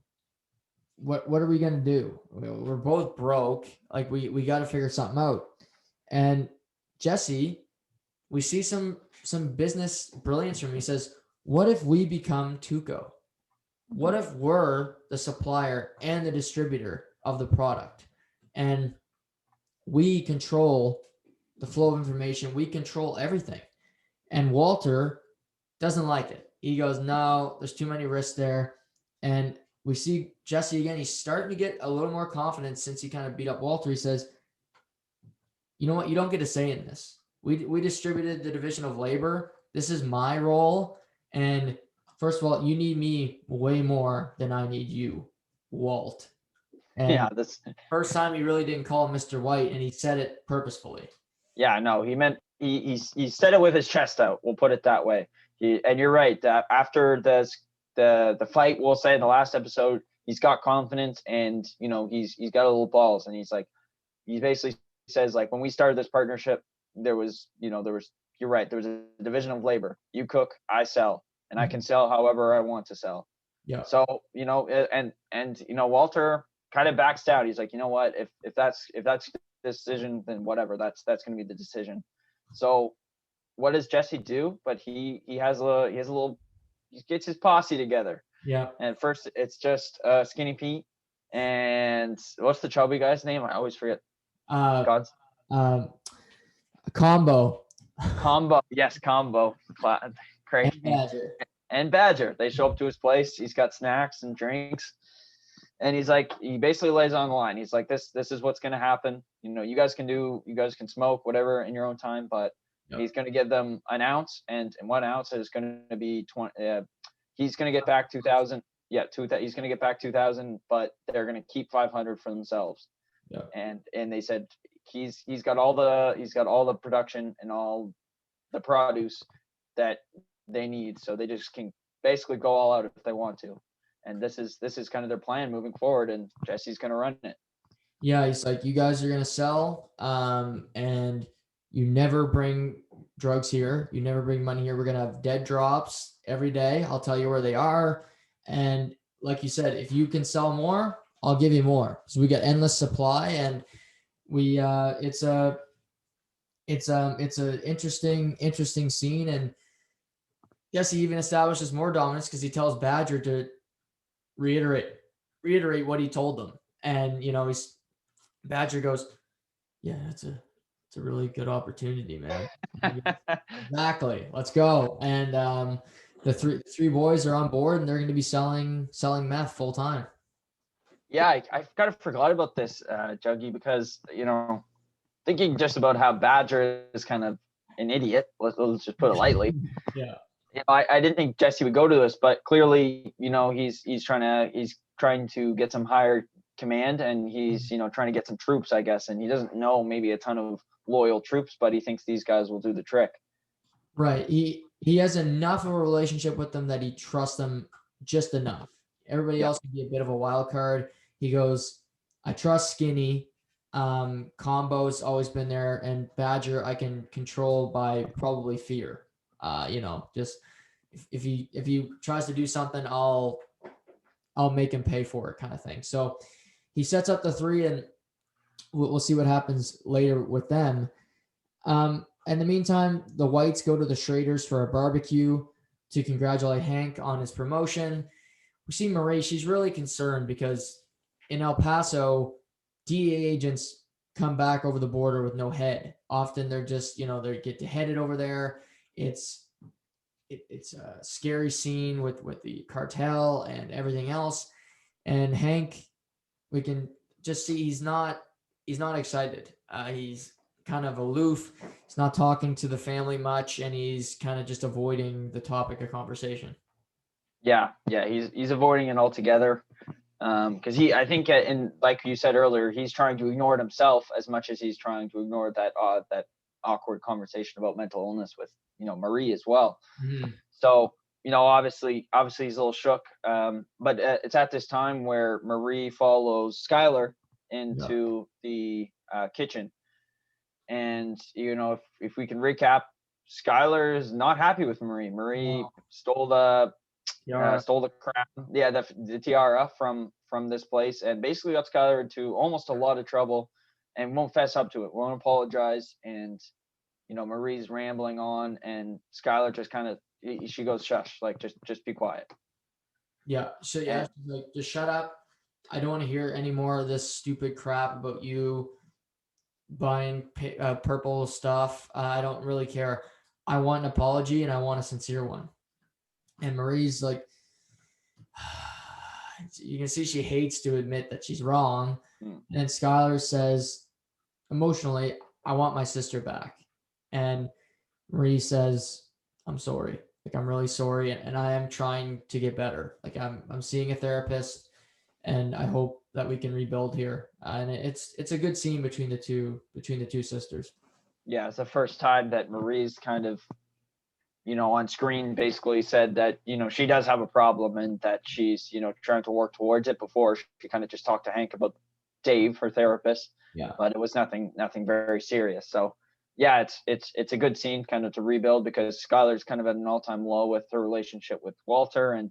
what are we going to do? We're both broke. Like, we got to figure something out. And Jesse, we see some business brilliance from him. He says, what if we become Tuco? What if we're the supplier and the distributor of the product? And we control the flow of information. We control everything. And Walter doesn't like it. He goes, no, there's too many risks there. And we see Jesse again. He's starting to get a little more confidence since he kind of beat up Walter. He says, you know what? You don't get a say in this. We distributed the division of labor. This is my role. And first of all, you need me way more than I need you, Walt. And this first time he really didn't call him Mr. White, and he said it purposefully. Yeah, no, he meant he said it with his chest out. We'll put it that way. And you're right. After the fight, we'll say in the last episode, he's got confidence, and he's got a little balls, and he's basically says, like, when we started this partnership, there was, you're right, there was a division of labor. You cook, I sell, and I can sell however I want to sell. Yeah. So, and Walter kind of backs down. He's like, you know what, if that's the decision, then whatever, that's going to be the decision. So what does Jesse do? But he gets his posse together. Yeah. And first it's just Skinny Pete and what's the chubby guy's name? I always forget. God's Combo. Yes, Combo. Great. And Badger. They show up to his place. He's got snacks and drinks. And he basically lays on the line. He's like, this is what's going to happen. You guys can smoke whatever in your own time, but he's going to give them an ounce, and 1 ounce is going to be 20. He's going to get back 2,000. Yeah, he's going to get back 2,000, but they're going to keep 500 for themselves. Yeah. And they said he's got all the production and all the produce that they need, so they just can basically go all out if they want to. And this is kind of their plan moving forward, and Jesse's going to run it. Yeah, he's like, you guys are going to sell, and you never bring drugs here. You never bring money here. We're going to have dead drops every day. I'll tell you where they are. And like you said, if you can sell more, I'll give you more. So we got endless supply, and it's a interesting scene. And yes, he even establishes more dominance because he tells Badger to reiterate what he told them. And Badger goes, yeah, it's a really good opportunity, man. Exactly. Let's go. And the three boys are on board, and they're going to be selling meth full time. Yeah, I kind of forgot about this, Juggy, because thinking just about how Badger is kind of an idiot. Let's just put it lightly. Yeah. I didn't think Jesse would go to this, but clearly, he's trying to get some higher command, and he's trying to get some troops, I guess, and he doesn't know maybe a ton of loyal troops, but he thinks these guys will do the trick. Right. He has enough of a relationship with them that he trusts them just enough. Everybody else can be a bit of a wild card. He goes, I trust Skinny. Combo's always been there, and Badger I can control by probably fear. Just if he tries to do something, I'll make him pay for it, kind of thing. So he sets up the three, and we'll see what happens later with them. In the meantime, the Whites go to the Schraders for a barbecue to congratulate Hank on his promotion. We see Marie, she's really concerned because in El Paso, DEA agents come back over the border with no head. Often they're just, they get headed over there. It's a scary scene with the cartel and everything else. And Hank, we can just see he's not excited. He's kind of aloof. He's not talking to the family much, and he's kind of just avoiding the topic of conversation. Yeah, he's avoiding it altogether. Because I think, and like you said earlier, he's trying to ignore it himself as much as he's trying to ignore that awkward conversation about mental illness with Marie as well. Mm-hmm. So obviously he's a little shook. But it's at this time where Marie follows Skylar into the kitchen, and if we can recap, Skylar is not happy with Marie. Marie stole the crown, the tiara from this place, and basically got Skylar into almost a lot of trouble, and won't fess up to it, won't apologize. And Marie's rambling on, and Skylar just kind of, she goes, shush, like just be quiet. She's like, just shut up. I don't want to hear any more of this stupid crap about you buying purple stuff. I don't really care. I want an apology, and I want a sincere one. And Marie's like, you can see she hates to admit that she's wrong. And Skylar says, emotionally, I want my sister back. And Marie says, I'm sorry. Like, I'm really sorry. And I am trying to get better. Like, I'm seeing a therapist, and I hope that we can rebuild here. And it's a good scene between the two sisters. Yeah, it's the first time that Marie's kind of, on screen basically said that, she does have a problem, and that she's, trying to work towards it. Before, she kind of just talked to Hank about Dave, her therapist. Yeah. But it was nothing very serious. So yeah, it's a good scene kind of to rebuild, because Skylar's kind of at an all-time low with her relationship with Walter. And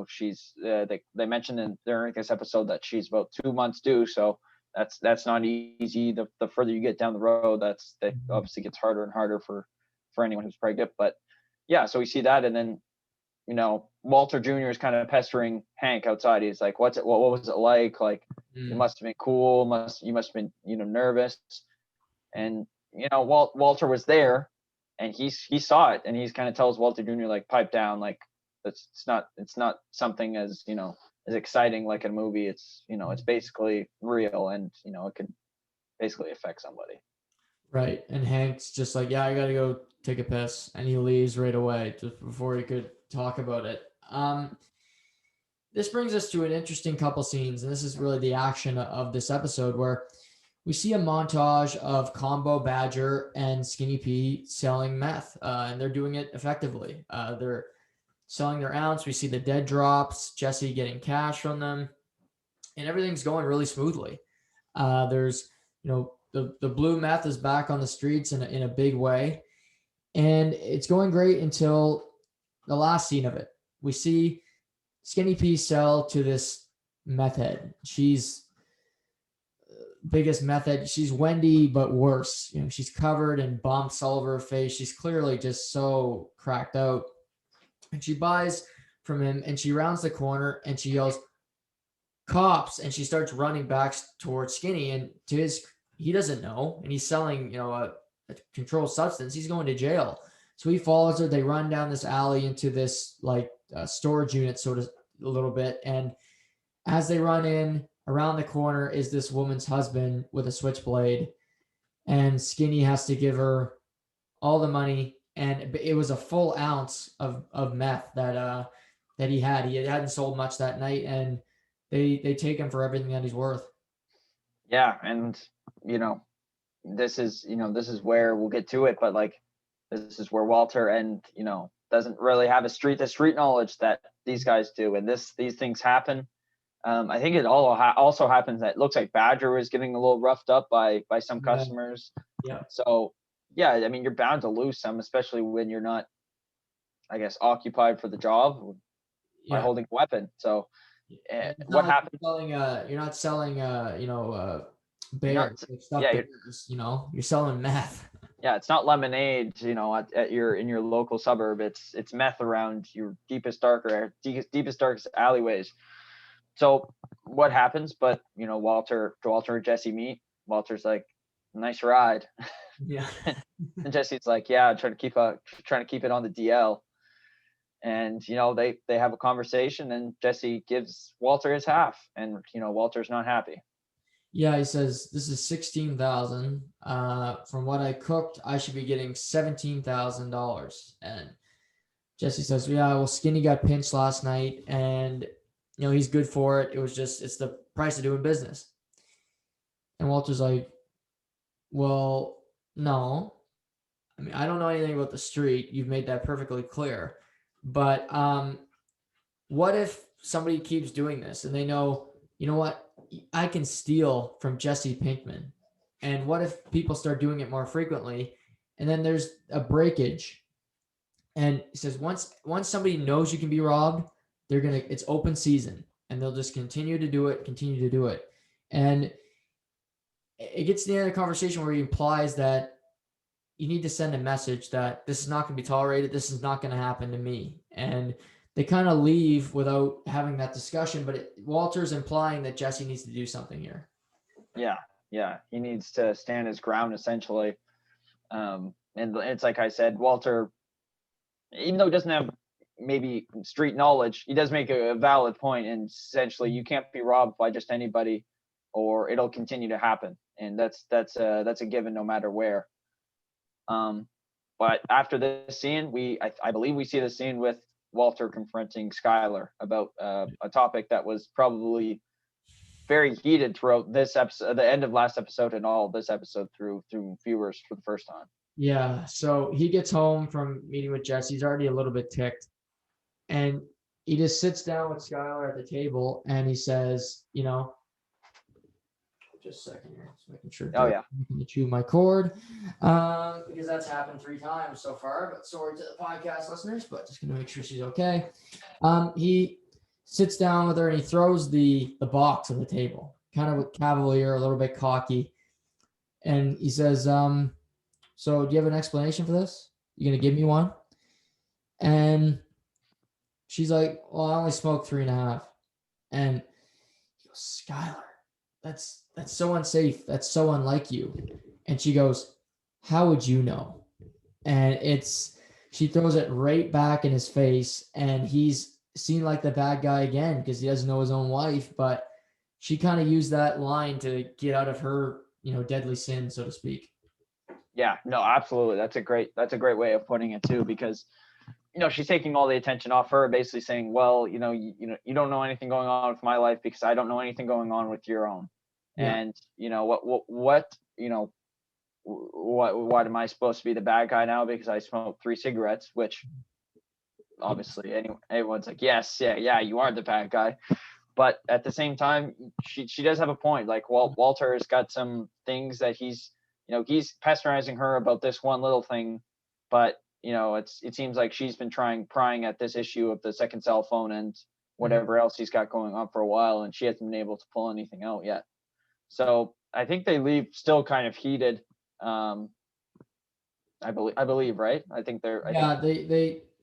she's they mentioned during this episode that she's about 2 months due. So that's not easy. The further you get down the road, that obviously gets harder and harder for anyone who's pregnant. But yeah, so we see that. And then Walter Jr. is kind of pestering Hank outside. He's like, what was it like? Like, it must have been cool. You must have been, nervous. And, Walter was there, and he saw it, and he's kind of tells Walter Jr. like, pipe down. Like, it's not something as exciting like a movie. It's, it's basically real, and, it can basically affect somebody. Right. And Hank's just like, yeah, I got to go take a piss. And he leaves right away just before he could talk about it. This brings us to an interesting couple scenes. And this is really the action of this episode, where we see a montage of Combo Badger and Skinny P selling meth. And they're doing it effectively. They're selling their ounce. We see the dead drops, Jesse getting cash from them, and everything's going really smoothly. There's, the blue meth is back on the streets in a big way. And it's going great until the last scene of it. We see Skinny P sell to this meth head. She's biggest meth head. She's Wendy, but worse. She's covered in bumps all over her face. She's clearly just so cracked out. And she buys from him, and she rounds the corner, and she yells, "Cops!" And she starts running back towards Skinny. And he doesn't know, and he's selling, a controlled substance. He's going to jail. So he follows her. They run down this alley into this like storage unit, sort of a little bit. And as they run in, around the corner is this woman's husband with a switchblade, and Skinny has to give her all the money. And it was a full ounce of meth that he had. He hadn't sold much that night, and they take him for everything that he's worth. Yeah, and this is where we'll get to it, but like, this is where Walter and doesn't really have the street knowledge that these guys do, and these things happen. I think it also happens that it looks like Badger was getting a little roughed up by some customers. Yeah. So yeah, I mean, you're bound to lose some, especially when you're not, I guess, occupied for the job by holding a weapon. So what happens? You're not selling bears. You're selling meth. Yeah, it's not lemonade, at in your local suburb. It's meth around your deepest darkest alleyways. So what happens? But Walter and Jesse meet. Walter's like, "Nice ride." Yeah. And Jesse's like, "Yeah, trying to keep it on the DL." And they have a conversation, and Jesse gives Walter his half, and Walter's not happy. Yeah, he says, "This is 16,000. From what I cooked, I should be getting $17,000." And Jesse says, "Yeah, well, Skinny got pinched last night, and he's good for it. It's the price of doing business." And Walter's like, "Well, no. I mean, I don't know anything about the street. You've made that perfectly clear. But what if somebody keeps doing this and they know, what? I can steal from Jesse Pinkman. And what if people start doing it more frequently? And then there's a breakage." And he says, once somebody knows you can be robbed, it's open season, and they'll just continue to do it. And it gets to the end of the conversation where he implies that you need to send a message that this is not going to be tolerated. This is not going to happen to me. And they kind of leave without having that discussion, but Walter's implying that Jesse needs to do something here. Yeah. He needs to stand his ground, essentially. And it's like I said, Walter, even though he doesn't have maybe street knowledge, he does make a valid point. And essentially, you can't be robbed by just anybody, or it'll continue to happen. And that's a given, no matter where. But after this scene, I believe we see the scene with Walter confronting Skylar about a topic that was probably very heated throughout this episode, the end of last episode, and all this episode through viewers for the first time. Yeah. So he gets home from meeting with Jesse. He's already a little bit ticked, and he just sits down with Skylar at the table, and he says, Just a second here. Just making sure. Oh yeah. I'm going to chew my cord, because that's happened 3 times so far. But sorry to the podcast listeners, but just going to make sure she's okay. He sits down with her and he throws the box on the table, kind of with cavalier, a little bit cocky, and he says, "So do you have an explanation for this? You going to give me one?" And she's like, "Well, I only smoked 3.5." And he goes, "Skylar, that's so unsafe. That's so unlike you." And she goes, "How would you know?" And she throws it right back in his face, and he's seen like the bad guy again because he doesn't know his own wife. But she kind of used that line to get out of her, deadly sin, so to speak. Yeah, no, absolutely. That's a great way of putting it too, because she's taking all the attention off her, basically saying, well, you don't know anything going on with my life because I don't know anything going on with your own. Yeah. And what am I supposed to be the bad guy now because I smoked 3 cigarettes, which obviously everyone's like, yes, yeah, you are the bad guy. But at the same time, she does have a point. Like, Walter has got some things that he's pesterizing her about this one little thing, but it seems like she's been prying at this issue of the second cell phone and whatever else he's got going on for a while, and she hasn't been able to pull anything out yet. So I think they leave still kind of heated. I believe, right? I think they're.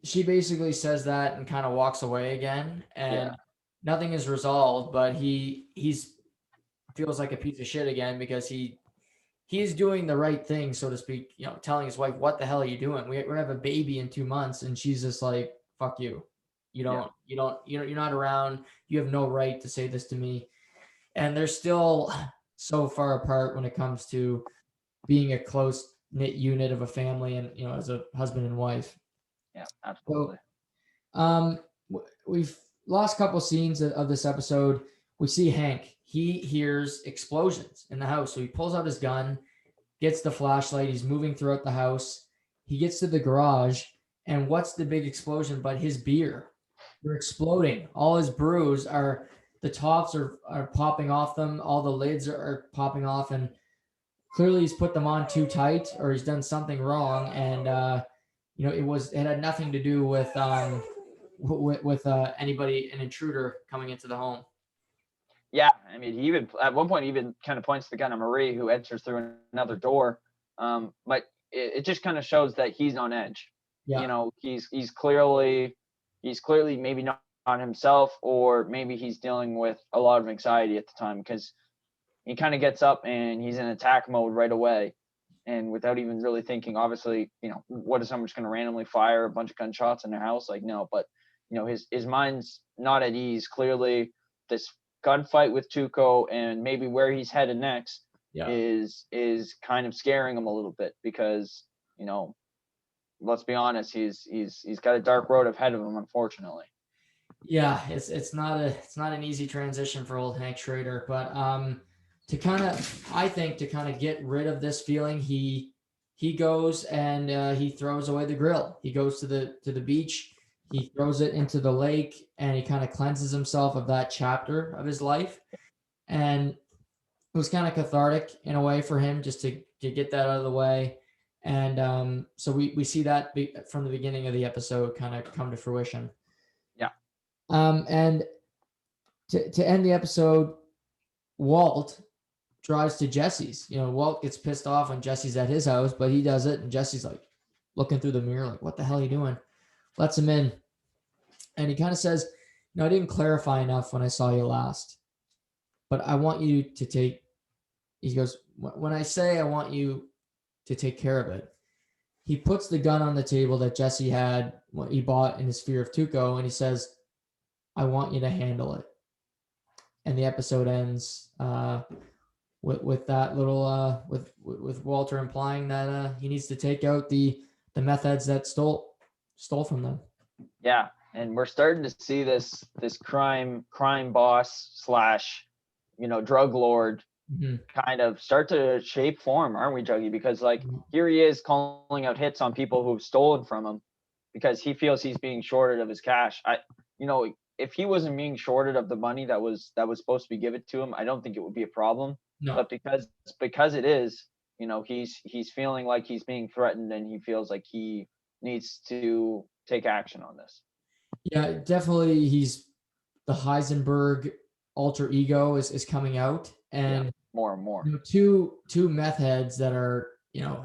She basically says that and kind of walks away again, and Yeah. nothing is resolved. But he's feels like a piece of shit again because he's doing the right thing, so to speak. Telling his wife, "What the hell are you doing? We have a baby in 2 months," and she's just like, "Fuck you. You're not around. You have no right to say this to me." And they're still so far apart when it comes to being a close knit unit of a family, and as a husband and wife. Yeah, absolutely. So, we've lost a couple scenes of this episode. We see Hank. He hears explosions in the house, so he pulls out his gun, gets the flashlight. He's moving throughout the house. He gets to the garage, and what's the big explosion but his beer? They're exploding. All his brews the tops are popping off them. All the lids are popping off, and clearly he's put them on too tight, or he's done something wrong. And it had nothing to do with anybody, an intruder coming into the home. Yeah, I mean, he even at one point even kind of points the gun at Marie, who enters through another door. But it just kind of shows that he's on edge. Yeah. He's clearly maybe not on himself, or maybe he's dealing with a lot of anxiety at the time, because he kind of gets up and he's in attack mode right away, and without even really thinking. Obviously, what is someone just going to randomly fire a bunch of gunshots in their house? Like, no. But his mind's not at ease. Clearly, this gunfight with Tuco and maybe where he's headed next is kind of scaring him a little bit, because let's be honest, he's got a dark road ahead of him, unfortunately. Yeah, it's not an easy transition for old Hank Schrader, but I think to kind of get rid of this feeling, he goes and he throws away the grill. He goes to the beach. He throws it into the lake, and he kind of cleanses himself of that chapter of his life. And it was kind of cathartic in a way for him, just to get that out of the way. And so we see that from the beginning of the episode kind of come to fruition. Yeah. And to end the episode, Walt drives to Jesse's. Walt gets pissed off when Jesse's at his house, but he does it, and Jesse's like looking through the mirror like, "What the hell are you doing?" Lets him in, and he kind of says, "I didn't clarify enough when I saw you last, but I want you to take," he goes, "when I say I want you to take care of it," he puts the gun on the table that Jesse had, what he bought in his fear of Tuco, and he says, "I want you to handle it." And the episode ends with that little with Walter implying that he needs to take out the meth heads that stole from them. Yeah, and we're starting to see this crime boss slash drug lord kind of start to shape form, aren't we, Juggy? Because here he is calling out hits on people who've stolen from him because he feels he's being shorted of his cash. If he wasn't being shorted of the money that was supposed to be given to him, I don't think it would be a problem. No. but because it is, he's feeling like he's being threatened, and he feels like he needs to take action on this. Yeah, definitely. He's the Heisenberg alter ego is coming out, and more and more. two meth heads that are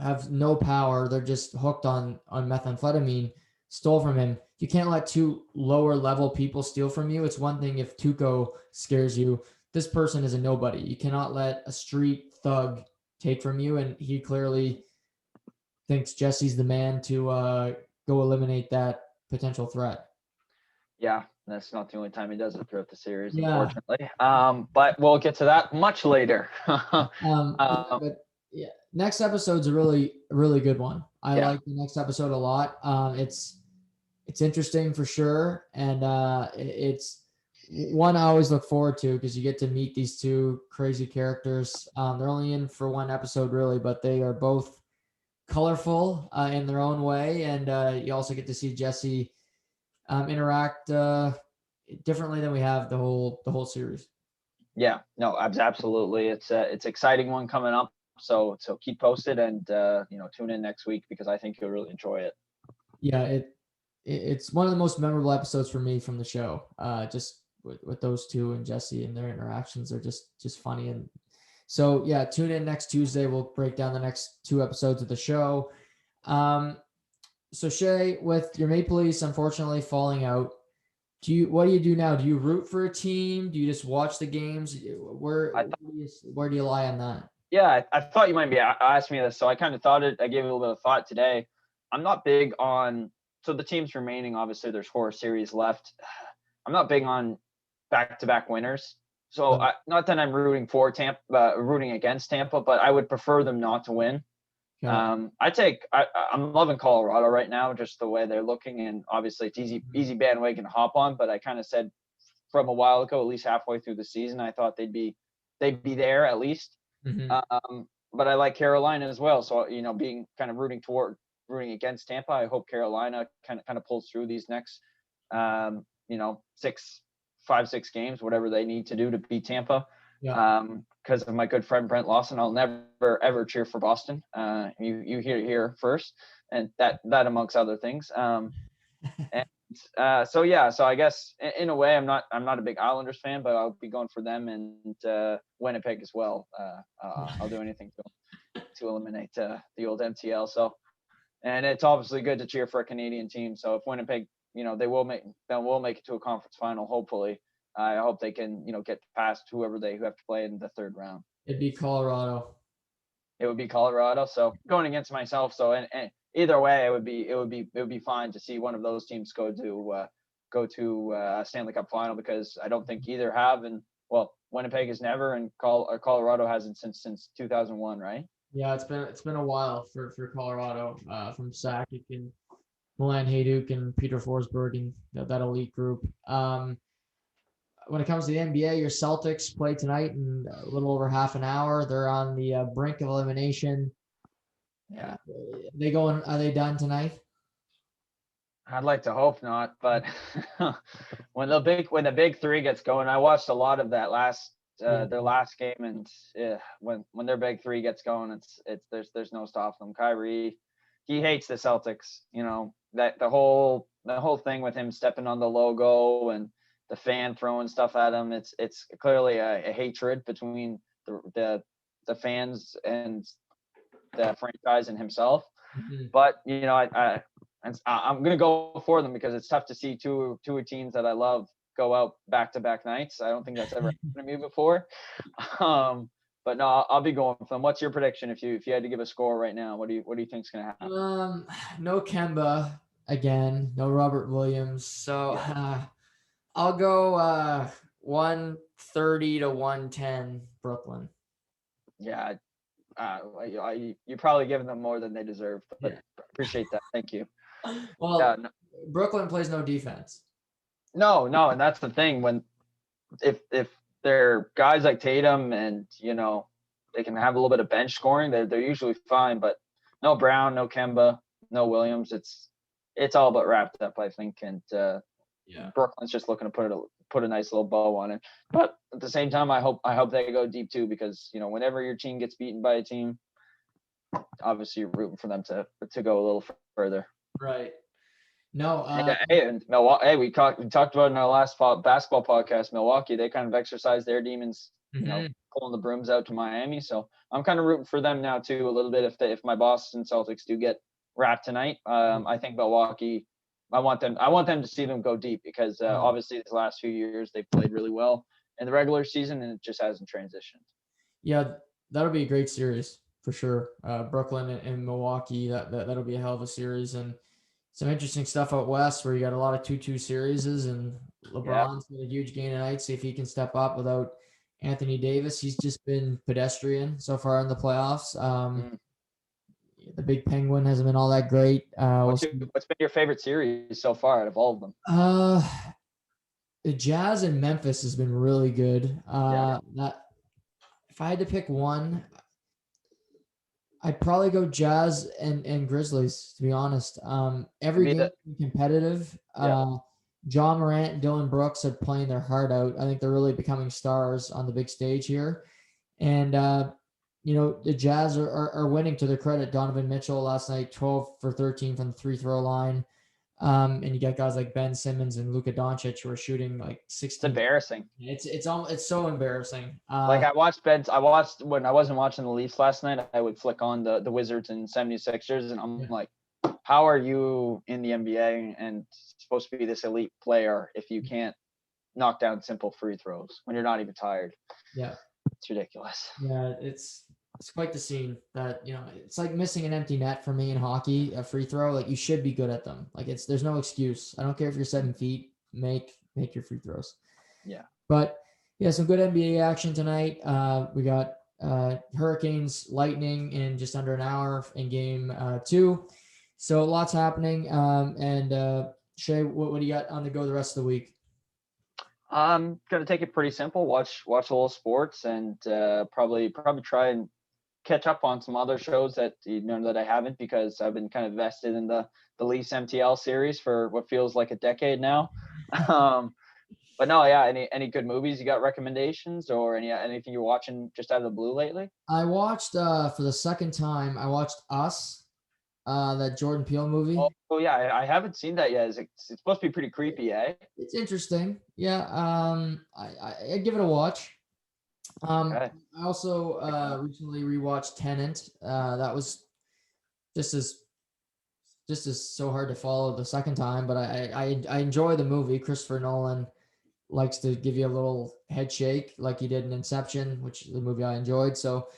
have no power. They're just hooked on methamphetamine. Stole from him. You can't let two lower level people steal from you. It's one thing if Tuco scares you. This person is a nobody. You cannot let a street thug take from you, and he clearly thinks Jesse's the man to go eliminate that potential threat. Yeah, that's not the only time he does it throughout the series, Yeah. unfortunately. But we'll get to that much later. But yeah, next episode's a really, really good one. I like the next episode a lot. It's interesting for sure, and it's one I always look forward to because you get to meet these two crazy characters. They're only in for one episode, really, but they are both colorful in their own way, and you also get to see Jesse interact differently than we have the whole series. Yeah, no, absolutely. It's exciting one coming up. So keep posted, and tune in next week because I think you'll really enjoy it. Yeah, it's one of the most memorable episodes for me from the show. Just with those two and Jesse and their interactions are just funny. And so yeah, tune in next Tuesday. We'll break down the next two episodes of the show. So Shay, with your Maple Leafs unfortunately falling out, what do you do now? Do you root for a team? Do you just watch the games? Where do you lie on that? Yeah, I thought you might be asking me this, so I kind of thought it. I gave it a little bit of thought today. I'm not big on the teams remaining. Obviously, there's 4 series left. I'm not big on back-to-back winners. So not that I'm rooting for Tampa, rooting against Tampa, but I would prefer them not to win. I'm loving Colorado right now, just the way they're looking, and obviously it's easy bandwagon to hop on. But I kind of said from a while ago, at least halfway through the season, I thought they'd be there at least. Mm-hmm. But I like Carolina as well. So being kind of rooting against Tampa, I hope Carolina kind of pulls through these next 6 games, whatever they need to do to beat Tampa. Because of my good friend Brent Lawson, I'll never ever cheer for Boston. You hear it here first, and that amongst other things. So I guess in a way I'm not a big Islanders fan, but I'll be going for them and Winnipeg as well. I'll do anything to eliminate the old MTL. So, and it's obviously good to cheer for a Canadian team. So if Winnipeg, they will make it to a conference final. Hopefully, I hope they can get past whoever they have to play in the third round. It'd be Colorado. It would be Colorado. So going against myself. So and either way, it would be fine to see one of those teams go to Stanley Cup final, because I don't think either have, and Winnipeg has never, and Colorado hasn't since 2001, right? Yeah, it's been a while for Colorado from Sakic and Milan Hajduk and Peter Forsberg and that elite group. When it comes to the NBA, your Celtics play tonight in a little over half an hour. They're on the brink of elimination. Yeah, are they done tonight? I'd like to hope not, but when the big three gets going, I watched a lot of that their last game, and when their big three gets going, there's no stopping them. Kyrie, he hates the Celtics. That the whole thing with him stepping on the logo and the fan throwing stuff at him. It's clearly a hatred between the fans and the franchise and himself. Mm-hmm. But I'm gonna go for them because it's tough to see two teams that I love go out back-to-back nights. I don't think that's ever happened to me before. But no, I'll be going for them. What's your prediction if you had to give a score right now? What do you think's gonna happen? No Kemba again. No Robert Williams. So I'll go 130 to 110 Brooklyn. Yeah. You're probably giving them more than they deserve, but appreciate that. Thank you. Well, Brooklyn plays no defense. No, and that's the thing. When if they're guys like Tatum and they can have a little bit of bench scoring, they're usually fine. But no Brown, no Kemba, no Williams. It's all but wrapped up, I think. And Brooklyn's just looking to put a nice little bow on it. But at the same time, I hope they go deep too, because whenever your team gets beaten by a team, obviously you're rooting for them to go a little further. Right. No. And Milwaukee. Hey, we talked about in our last basketball podcast. Milwaukee, they kind of exercised their demons, pulling the brooms out to Miami. So I'm kind of rooting for them now too, a little bit. If my Boston Celtics do get wrapped tonight, I think Milwaukee. I want them to see them go deep, because obviously these last few years they've played really well in the regular season, and it just hasn't transitioned. Yeah, that'll be a great series for sure. Brooklyn and Milwaukee, that'll be a hell of a series, and some interesting stuff out west where you got a lot of 2-2 series, and LeBron's got a huge game tonight. See if he can step up without Anthony Davis. He's just been pedestrian so far in the playoffs. The big Penguin hasn't been all that great. What's been your favorite series so far out of all of them? The Jazz and Memphis has been really good. If I had to pick one, I'd probably go Jazz and Grizzlies, to be honest. Every game is competitive. John Morant and Dylan Brooks are playing their heart out. I think they're really becoming stars on the big stage here. And, the Jazz are winning, to their credit. Donovan Mitchell last night, 12 for 13 from the free throw line. And you got guys like Ben Simmons and Luka Doncic who are shooting like 16. It's embarrassing. It's so embarrassing. I watched when I wasn't watching the Leafs last night. I would flick on the Wizards and 76ers, and I'm like, how are you in the NBA and supposed to be this elite player if you can't knock down simple free throws when you're not even tired? Yeah, it's ridiculous. Yeah, it's quite the scene. That it's like missing an empty net for me in hockey. A free throw, like, you should be good at them. Like, there's no excuse. I don't care if you're 7 feet. Make your free throws. Yeah. But yeah, some good NBA action tonight. We got Hurricanes Lightning in just under an hour in game 2. So lots happening. Shay, what do you got on the go the rest of the week? I'm gonna take it pretty simple. Watch a little sports, and probably try and catch up on some other shows that that I haven't, because I've been kind of vested in the Leafs MTL series for what feels like a decade now. But no, yeah. Any good movies you got recommendations, or anything you're watching just out of the blue lately? I watched for the second time. I watched Us, that Jordan Peele movie. Oh yeah, I haven't seen that yet. It's supposed to be pretty creepy, eh? It's interesting. Yeah. I give it a watch. Okay. I also recently rewatched Tenet. That was just as so hard to follow the second time, but I enjoy the movie. Christopher Nolan likes to give you a little head shake like he did in Inception, which is the movie I enjoyed. So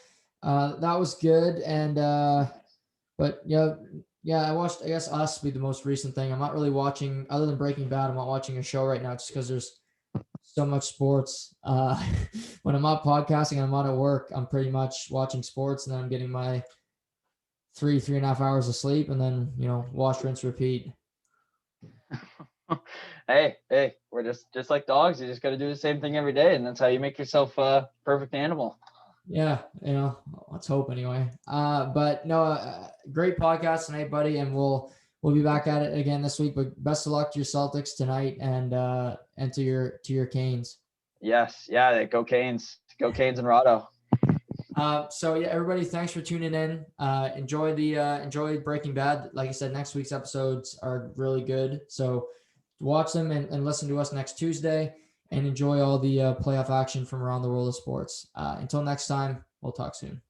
that was good. And but I watched, I guess, Us be the most recent thing. I'm not really watching, other than Breaking Bad, I'm not watching a show right now just because there's so much sports. When I'm not podcasting, I'm not at work, I'm pretty much watching sports, and then I'm getting my 3.5 hours of sleep, and then wash, rinse, repeat. Hey, we're just like dogs. You just got to do the same thing every day, and that's how you make yourself a perfect animal. Yeah, let's hope anyway. But no, great podcast tonight, buddy, and we'll be back at it again this week. But best of luck to your Celtics tonight, and to your Canes. Yes, yeah, go Canes and Rado. So yeah, everybody, thanks for tuning in. Enjoy Breaking Bad. Like I said, next week's episodes are really good, so watch them and listen to us next Tuesday, and enjoy all the playoff action from around the world of sports. Until next time, we'll talk soon.